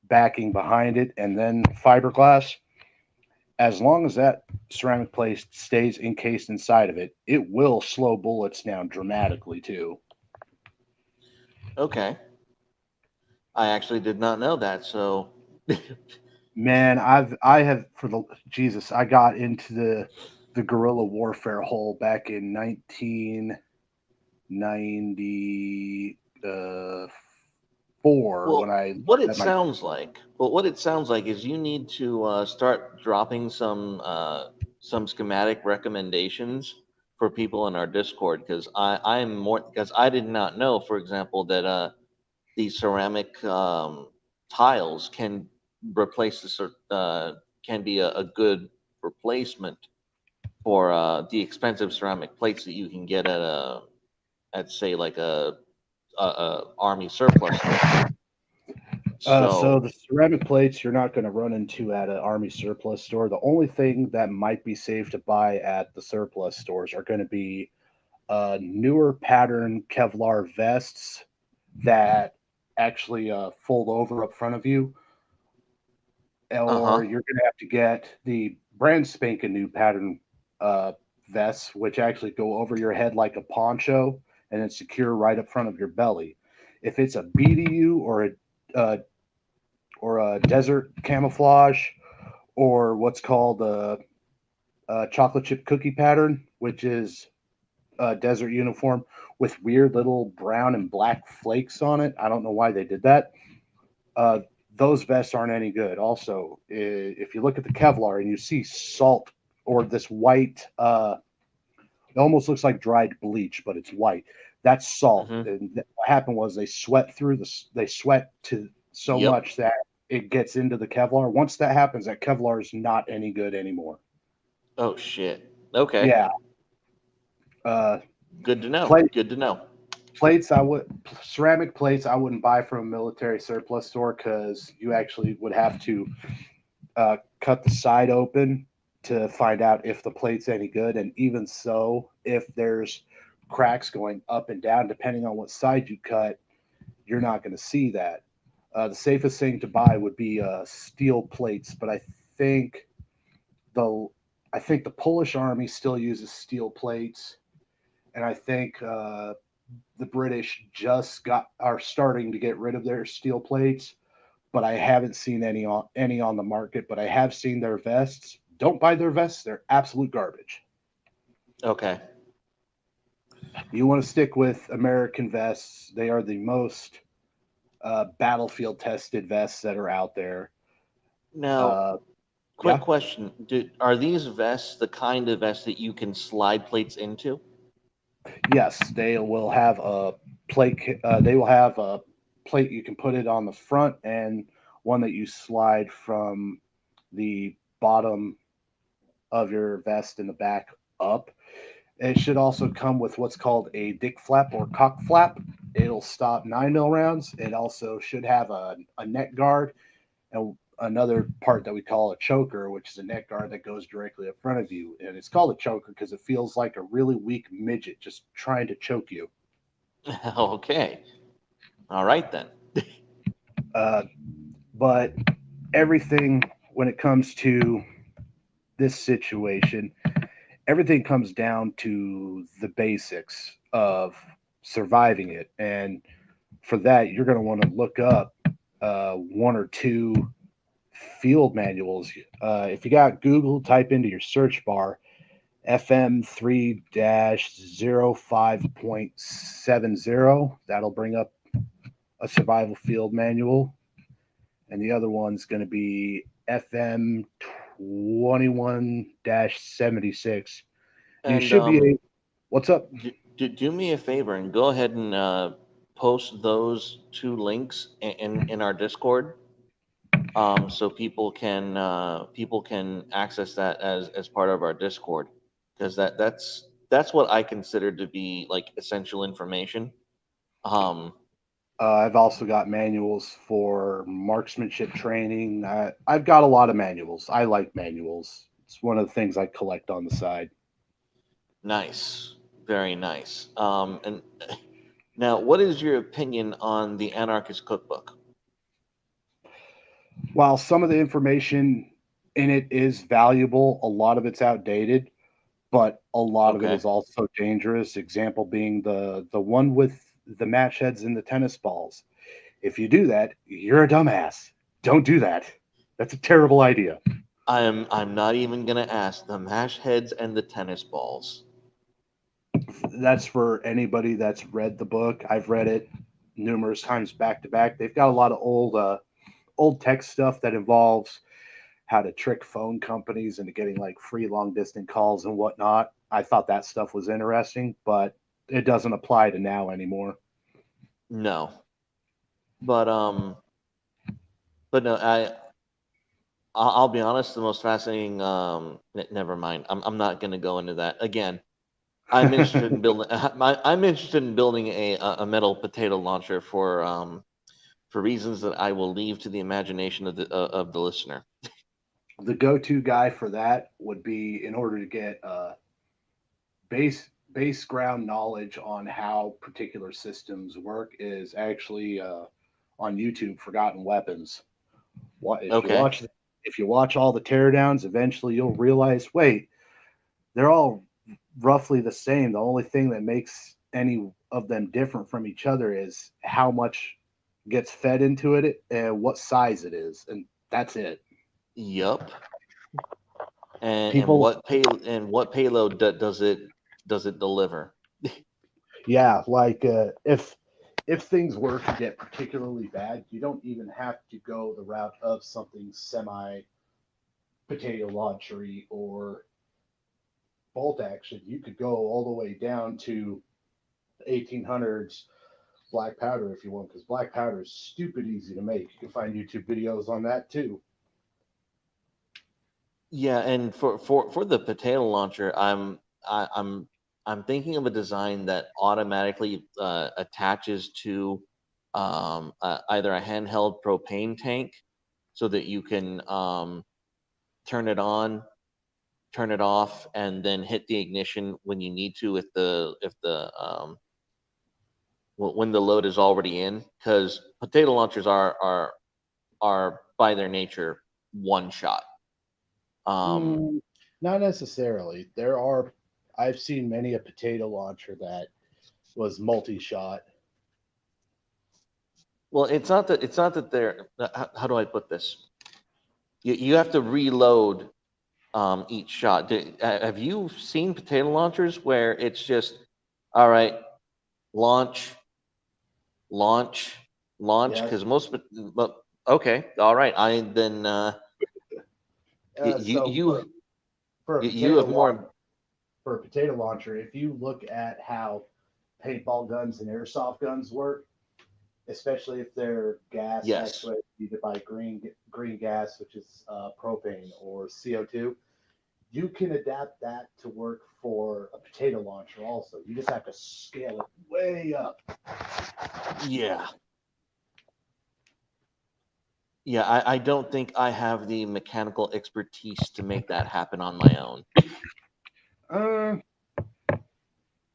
S2: backing behind it and then fiberglass, as long as that ceramic plate stays encased inside of it, it will slow bullets down dramatically too.
S1: Okay. I actually did not know that. So,
S2: Man, I have for the Jesus, I got into the guerrilla warfare hole back in 1990 four when
S1: well,
S2: I
S1: what it
S2: had my
S1: sounds like, well, what it sounds like is you need to start dropping some schematic recommendations for people in our Discord because I'm more because I did not know, for example, that these ceramic tiles can replace can be a good replacement for the expensive ceramic plates that you can get at say like a army surplus store.
S2: so
S1: So,
S2: the ceramic plates you're not going to run into at an army surplus store. The only thing that might be safe to buy at the surplus stores are going to be newer pattern Kevlar vests that actually fold over up front of you,
S1: uh
S2: or
S1: huh.
S2: you're going to have to get the brand spanking new pattern uh, vests, which actually go over your head like a poncho and then secure right up front of your belly. If it's a BDU uh, or a desert camouflage or what's called a chocolate chip cookie pattern, which is desert uniform with weird little brown and black flakes on it. I don't know why they did that. Uh, those vests aren't any good. Also, if you look at the Kevlar and you see salt or this white, it almost looks like dried bleach, but it's white. That's salt.
S1: Hmm.
S2: And what happened was they sweat through this. They sweat to so
S1: Yep.
S2: much that it gets into the Kevlar. Once that happens, that Kevlar is not any good anymore.
S1: Oh shit. Okay.
S2: Yeah. Uh,
S1: Good to know.
S2: plate
S1: Good to know.
S2: plates I would ceramic plates I wouldn't buy from a military surplus store because you actually would have to cut the side open to find out if the plate's any good, and even so, if there's cracks going up and down, depending on what side you cut, you're not going to see that. The safest thing to buy would be steel plates, but think the I think the Polish army still uses steel plates, and I think the British just got are starting to get rid of their steel plates, but I haven't seen any on the market. But I have seen their vests. Don't buy their vests; they're absolute garbage.
S1: Okay.
S2: You want to stick with American vests; they are the most battlefield tested vests that are out there.
S1: Now,
S2: Uh,
S1: quick
S2: yeah,
S1: question: are these vests the kind of vest that you can slide plates into?
S2: yes, they will have a plate. They will have a plate you can put it on the front, and one that you slide from the bottom of your vest in the back up. It should also come with what's called a dick flap or cock flap. It'll stop 9 mil rounds. It also should have a neck guard and another part that we call a choker, which is a neck guard that goes directly in front of you. And it's called a choker because it feels like a really weak midget just trying to choke you.
S1: Okay. All right then.
S2: Uh, but everything, when it comes to this situation, everything comes down to the basics of surviving it. And for that, you're going to want to look up one or two field manuals. If you got Google, type into your search bar FM 3-05.70. That'll bring up a survival field manual. And the other one's going to be FM 21 76. You
S1: And
S2: should be a. What's up?
S1: do me a favor and go ahead and post those two links in our Discord, so people can access that as part of our Discord, because that's what I consider to be like essential information. Um,
S2: I've also got manuals for marksmanship training. I've got a lot of manuals. I like manuals. It's one of the things I collect on the side.
S1: nice, very nice. And now, what is your opinion on the Anarchist Cookbook?
S2: While some of the information in it is valuable, a lot of it's outdated, but a lot of it
S1: Okay.
S2: is also dangerous. Example being the one with the match heads and the tennis balls. If you do that, you're a dumbass. Don't do that. That's a terrible idea.
S1: I'm not even gonna ask the mash heads and the tennis balls.
S2: That's for anybody that's read the book. I've read it numerous times back to back. They've got a lot of old tech stuff that involves how to trick phone companies into getting like free long distance calls and whatnot. I thought that stuff was interesting, but it doesn't apply to now anymore.
S1: No, but no, I'll be honest. The most fascinating. Never mind. I'm not gonna go into that again. I'm interested in building. I'm interested in building a metal potato launcher for reasons that I will leave to the imagination of the listener.
S2: The go-to guy for that would be in order to get base ground knowledge on how particular systems work is actually on YouTube. Forgotten Weapons. What
S1: Okay.
S2: if you watch all the teardowns, eventually you'll realize, wait, they're all roughly the same. The only thing that makes any of them different from each other is how much gets fed into it and what size it is, and that's it.
S1: Yup. And
S2: People,
S1: what payload does it deliver?
S2: Yeah, like if things were to get particularly bad, you don't even have to go the route of something semi potato launchery or bolt action. You could go all the way down to 1800s black powder if you want, because black powder is stupid easy to make. You can find YouTube videos on that too.
S1: Yeah, and for the potato launcher, I'm thinking of a design that automatically attaches to either a handheld propane tank, so that you can turn it on, turn it off, and then hit the ignition when you need to when the load is already in. Because potato launchers are by their nature one shot. Um,
S2: Mm, not necessarily. I've seen many a potato launcher that was multi shot.
S1: well, it's not that they're how do I put this? You have to reload each shot. Have you seen potato launchers where it's just all right, launch, launch, launch?
S2: Yes.
S1: Because but okay, all right. I then
S2: Uh,
S1: you
S2: so for,
S1: you
S2: for a
S1: you
S2: potato
S1: have
S2: launcher,
S1: more.
S2: if you look at how paintball guns and airsoft guns work, especially if they're gas
S1: Yes.
S2: actuated either by green gas, which is propane, or CO2, you can adapt that to work for a potato launcher. Also, you just have to scale it way up.
S1: Yeah. Yeah, I don't think I have the mechanical expertise to make that happen on my own.
S2: Uh,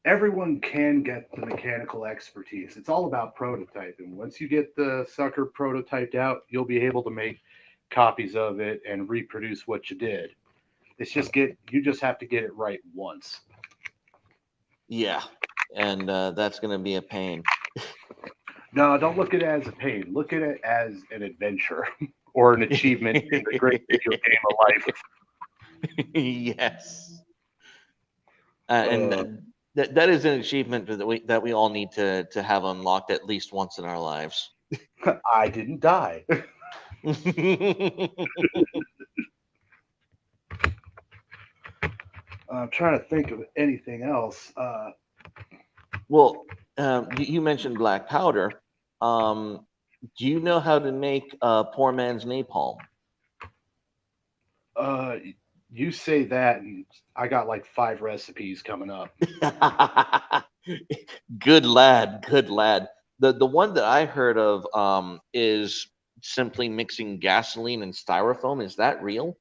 S2: Everyone can get the mechanical expertise. It's all about prototyping. Once you get the sucker prototyped out, you'll be able to make copies of it and reproduce what you did. You just have to get it right once.
S1: Yeah, and that's gonna be a pain.
S2: No, don't look at it as a pain. Look at it as an adventure or an achievement in the great video game of
S1: Yes, and
S2: life.
S1: that is an achievement that we all need to have unlocked at least once in our lives.
S2: I didn't die. I'm trying to think of anything else.
S1: Well, you mentioned black powder. Um, do you know how to make poor man's napalm?
S2: Uh, you say that, and I got like five recipes coming up.
S1: Good lad, good lad. The one that I heard of is simply mixing gasoline and styrofoam. Is that real?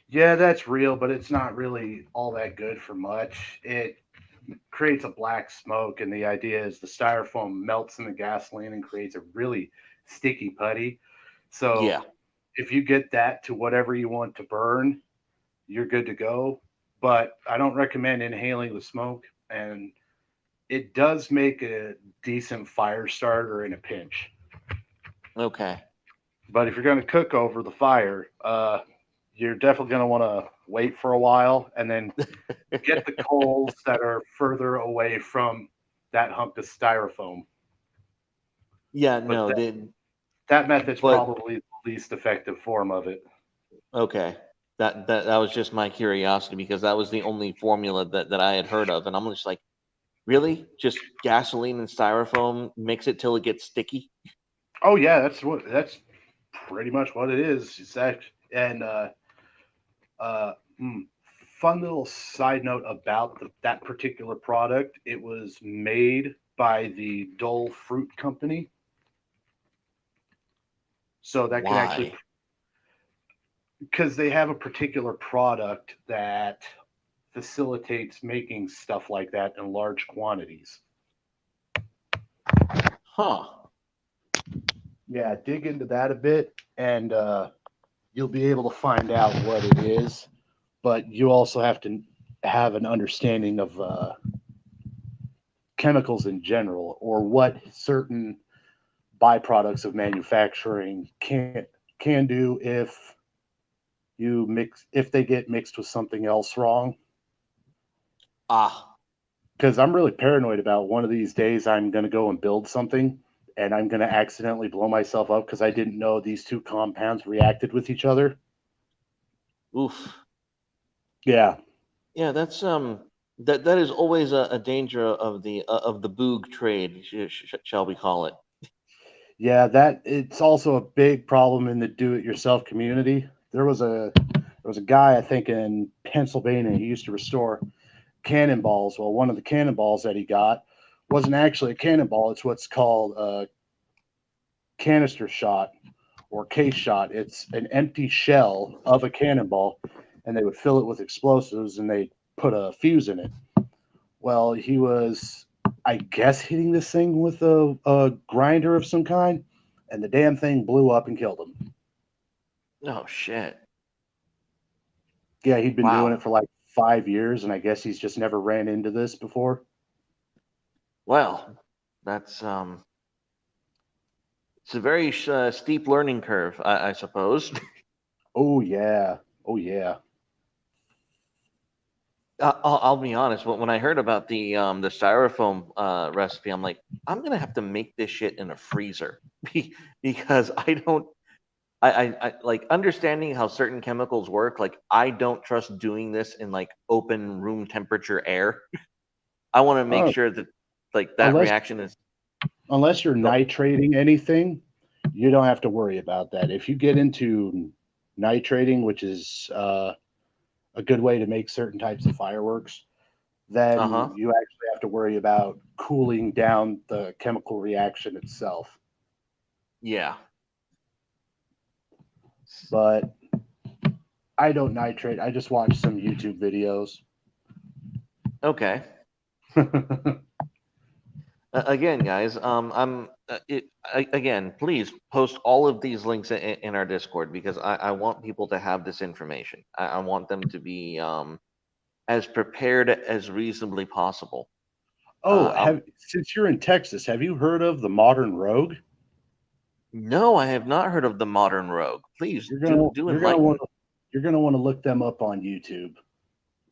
S2: Yeah, that's real, but it's not really all that good for much. It creates a black smoke, and the idea is the styrofoam melts in the gasoline and creates a really sticky putty. So
S1: Yeah.
S2: if you get that to whatever you want to burn, you're good to go. But I don't recommend inhaling the smoke, and it does make a decent fire starter in a pinch.
S1: Okay.
S2: But if you're going to cook over the fire, you're definitely going to want to wait for a while and then get the coals that are further away from that hunk of styrofoam.
S1: Yeah.
S2: But
S1: No.
S2: that method's
S1: But
S2: probably the least effective form of it.
S1: okay. That was just my curiosity because that was the only formula that I had heard of, and I'm just like, really, just gasoline and styrofoam, mix it till it gets sticky.
S2: Oh yeah, that's pretty much what it is. It's that, and uh, mm, fun little side note about that particular product. It was made by the Dole Fruit Company, so that can actually,
S1: Why?
S2: because they have a particular product that facilitates making stuff like that in large quantities.
S1: Huh.
S2: Yeah, dig into that a bit, and you'll be able to find out what it is. But you also have to have an understanding of chemicals in general, or what certain byproducts of manufacturing can do if they get mixed with something else wrong.
S1: Ah.
S2: because I'm really paranoid about one of these days I'm going to go and build something and I'm going to accidentally blow myself up because I didn't know these two compounds reacted with each other.
S1: Oof.
S2: Yeah,
S1: Yeah, that's that is always a danger of the boog trade, shall we call it?
S2: yeah, that it's also a big problem in the do-it-yourself community. There was a guy I think in Pennsylvania. He used to restore cannonballs. Well, one of the cannonballs that he got wasn't actually a cannonball. It's what's called a canister shot or case shot. It's an empty shell of a cannonball, and they would fill it with explosives and they put a fuse in it. Well, he was, I guess, hitting this thing with a grinder of some kind, and the damn thing blew up and killed him.
S1: Oh shit!
S2: Yeah, he'd been doing
S1: Wow.
S2: it for like 5 years, and I guess he's just never ran into this before.
S1: Well, that's it's a very steep learning curve, I suppose.
S2: Oh yeah, oh yeah.
S1: I'll be honest. When I heard about the styrofoam recipe, I'm like, I'm gonna have to make this shit in a freezer because I don't. I like understanding how certain chemicals work. Like, I don't trust doing this in like open room temperature air. I want to make
S2: Oh,
S1: sure that like that
S2: unless
S1: reaction is.
S2: unless you're
S1: Go,
S2: nitrating anything, you don't have to worry about that. If you get into nitrating, which is a good way to make certain types of fireworks, then
S1: uh-huh.
S2: you actually have to worry about cooling down the chemical reaction itself.
S1: Yeah.
S2: But I don't nitrate. I just watch some YouTube videos.
S1: Okay. Again, guys, again. Please post all of these links in our Discord because I want people to have this information. I want them to be as prepared as reasonably possible.
S2: Oh,
S1: Um,
S2: have since you're in Texas, have you heard of the modern rogue?
S1: no, I have not heard of the modern rogue. Please
S2: You're gonna
S1: do
S2: you're gonna want
S1: enlighten.
S2: to you're gonna want to look them up on YouTube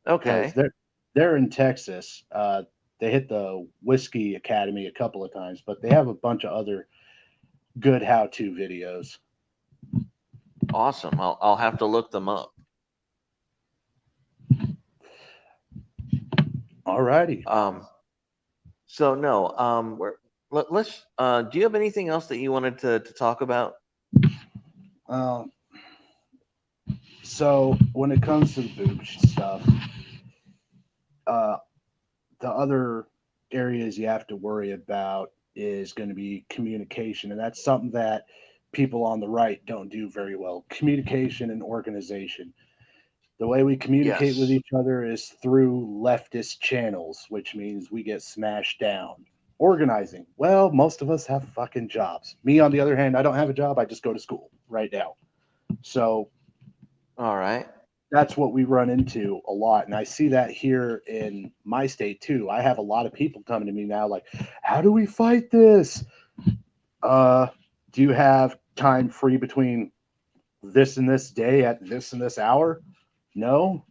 S2: because
S1: Okay.
S2: they're in Texas. They hit the Whiskey Academy a couple of times, but they have a bunch of other good how-to videos.
S1: Awesome. I'll have to look them up.
S2: Alrighty.
S1: Um, so no, let's. Do you have anything else that you wanted to talk about?
S2: Uh, so when it comes to the boob stuff, uh, the other areas you have to worry about is going to be communication, and that's something that people on the right don't do very well. Communication and organization. The way we communicate with
S1: Yes.
S2: each other is through leftist channels, which means we get smashed down. Organizing. Well, most of us have fucking jobs. Me, on the other hand, I don't have a job. I just go to school right now. So
S1: All right.
S2: that's what we run into a lot. And I see that here in my state too. I have a lot of people coming to me now like, how do we fight this? Uh, do you have time free between this and this day at this and this hour? No.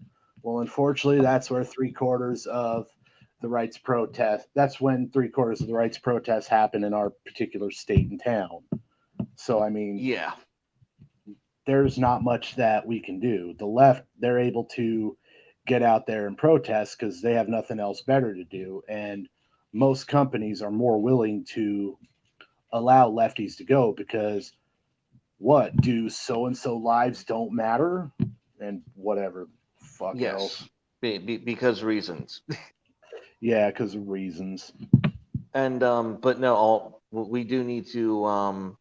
S2: Well, unfortunately, that's where three-quarters of the rights protest. That's when three-quarters of the rights protests happen in our particular state and town. So, I mean,
S1: Yeah.
S2: there's not much that we can do. The left, they're able to get out there and protest because they have nothing else better to do. And most companies are more willing to allow lefties to go because what do so and so lives don't matter and whatever fuck else.
S1: Yes. Because reasons.
S2: Yeah, because of reasons.
S1: And but no, we do need to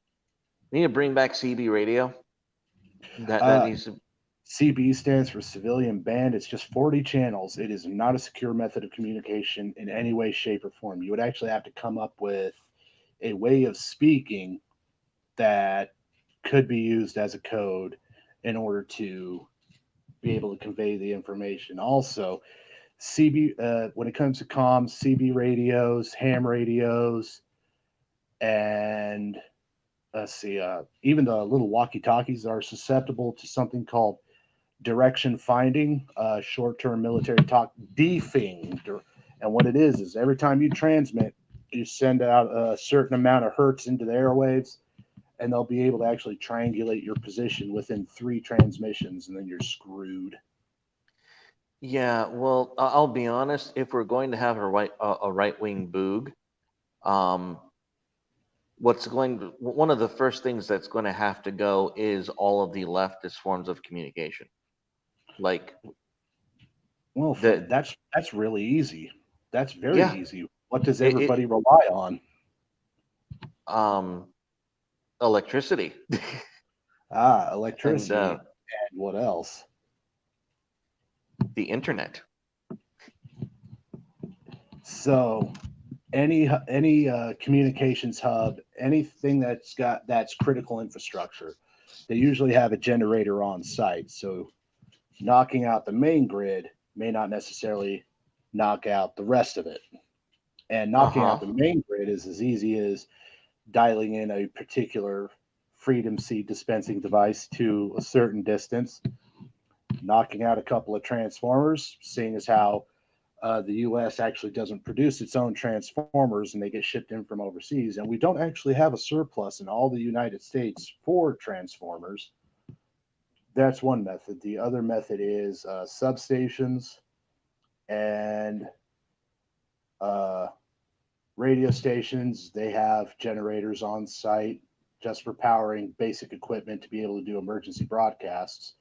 S1: bring back CB radio. That
S2: Uh,
S1: needs to.
S2: CB stands for Civilian Band. It's just 40 channels. It is not a secure method of communication in any way, shape, or form. You would actually have to come up with a way of speaking that could be used as a code in order to be able to convey the information. Also, CB when it comes to comms, CB radios, ham radios, and let's see, even the little walkie talkies are susceptible to something called direction finding, short term military talk, defing. And what it is every time you transmit, you send out a certain amount of hertz into the airwaves, and they'll be able to actually triangulate your position within three transmissions, and then you're screwed.
S1: Yeah, well, I'll be honest. If we're going to have a right wing boog, um, one of the first things that's going to have to go is all of the leftist forms of communication, like
S2: Well,
S1: that.
S2: that's really easy. That's very
S1: Yeah,
S2: easy. What does
S1: it
S2: everybody rely on?
S1: um electricity.
S2: Ah,
S1: And
S2: electricity. And what else?
S1: the internet.
S2: So any communications hub, anything that's critical infrastructure, they usually have a generator on site. So knocking out the main grid may not necessarily knock out the rest of it. And
S1: Uh
S2: knocking
S1: huh.
S2: out the main grid is as easy as dialing in a particular freedom seed dispensing device to a certain distance, knocking out a couple of transformers, seeing as how the U.S. actually doesn't produce its own transformers and they get shipped in from overseas. And we don't actually have a surplus in all the United States for transformers. That's one method. The other method is substations and uh, radio stations. They have generators on site just for powering basic equipment to be able to do emergency broadcasts.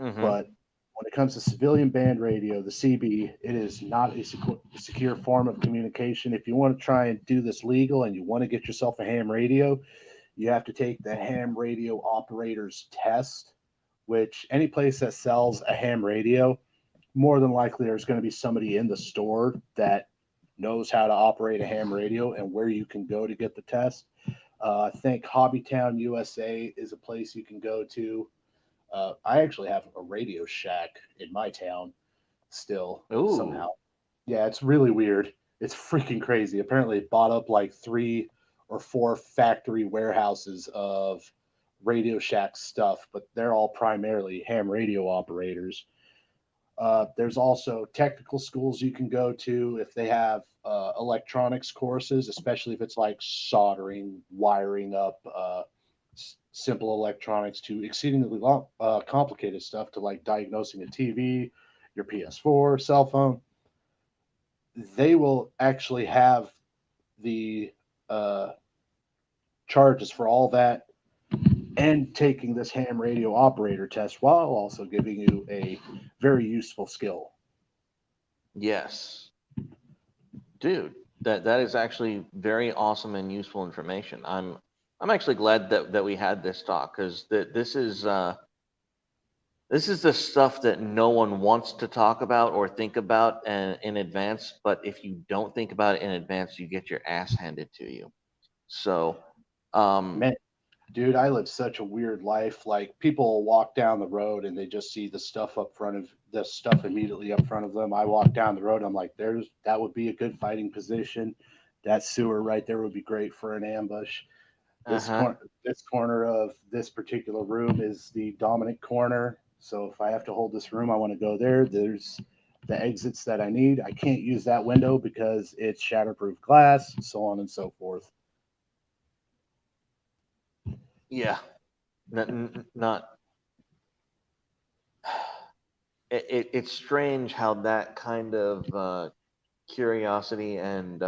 S1: Mm-hmm.
S2: But when it comes to civilian band radio, the CB, it is not a secure form of communication. If you want to try and do this legal and you want to get yourself a ham radio, you have to take the ham radio operator's test, which any place that sells a ham radio, more than likely there's going to be somebody in the store that knows how to operate a ham radio and where you can go to get the test. I think Hobbytown, USA is a place you can go to. I actually have a Radio Shack in my town still somehow.
S1: Ooh.
S2: Yeah, it's really weird. It's freaking crazy. Apparently, it bought up like three or four factory warehouses of Radio Shack stuff, but they're all primarily ham radio operators. There's also technical schools you can go to if they have electronics courses, especially if it's like soldering, wiring up simple electronics to exceedingly complicated stuff to like diagnosing a TV, your PS4, cell phone. They will actually have the uh, charges for all that and taking this ham radio operator test while also giving you a very useful skill.
S1: Yes, dude. That is actually very awesome and useful information. I'm actually glad that we had this talk because this is the stuff that no one wants to talk about or think about in advance. But if you don't think about it in advance, you get your ass handed to you. So, um,
S2: Man, dude, I live such a weird life. Like people walk down the road and they just see the stuff immediately up front of them. I walk down the road, I'm like, there's that would be a good fighting position. That sewer right there would be great for an ambush.
S1: uh huh.
S2: This corner of this particular room is the dominant corner. So if I have to hold this room, I want to go there. There's the exits that I need. I can't use that window because it's shatterproof glass, so on and so forth.
S1: Yeah. Not it's strange how that kind of curiosity and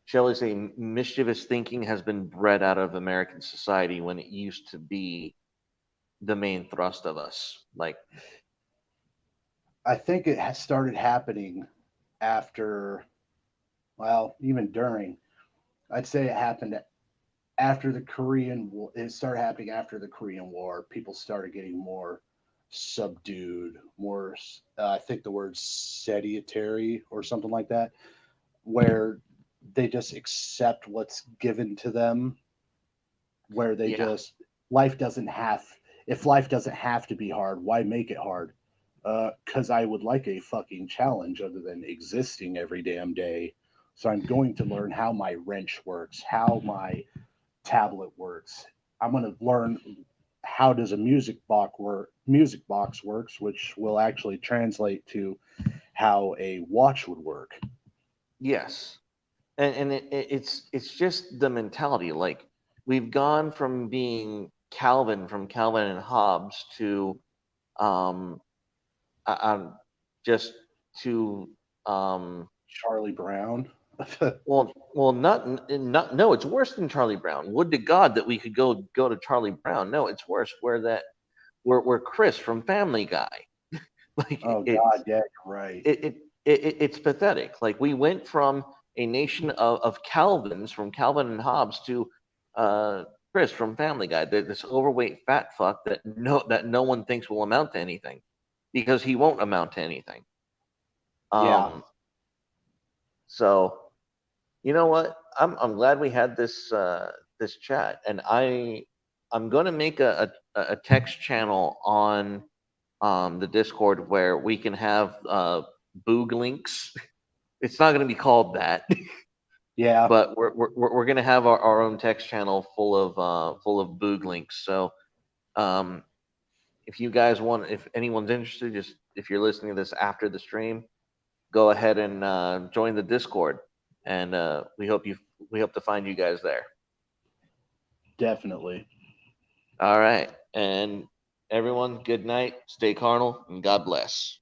S1: shall we say mischievous thinking has been bred out of American society when it used to be the main thrust of us. Like,
S2: I think it has started happening after, well, even during. I'd say it happened after the Korean War. It started happening after the Korean War. People started getting more subdued, more, I think the word sedentary or something like that, where they just accept what's given to them, where they
S1: yeah,
S2: just, life doesn't have, if life doesn't have to be hard, why make it hard? Because I would like a fucking challenge other than existing every damn day. So I'm going to learn how my wrench works, how my tablet works. I'm going to learn how does a music box works, which will actually translate to how a watch would work.
S1: Yes, and it's just the mentality. Like we've gone from being from Calvin and Hobbes to um, just to
S2: Charlie Brown.
S1: not no, it's worse than Charlie Brown. Would to God that we could go to Charlie Brown. No, it's worse. We're Chris from Family Guy. Like
S2: Oh God, yeah, you're right.
S1: it's pathetic. Like we went from a nation of Calvins from Calvin and Hobbes to uh, Chris from Family Guy. This overweight fat fuck that no one thinks will amount to anything because he won't amount to anything.
S2: Yeah,
S1: Um, so you know what? I'm glad we had this chat, and I'm going to make a text channel on the Discord where we can have boog links. It's not going to be called that,
S2: yeah,
S1: but we're going to have our own text channel full of boog links. So um, if you guys want, if anyone's interested, just if you're listening to this after the stream, go ahead and join the Discord, and we hope to find you guys there.
S2: definitely.
S1: All right, and everyone, good night, stay carnal, and God bless.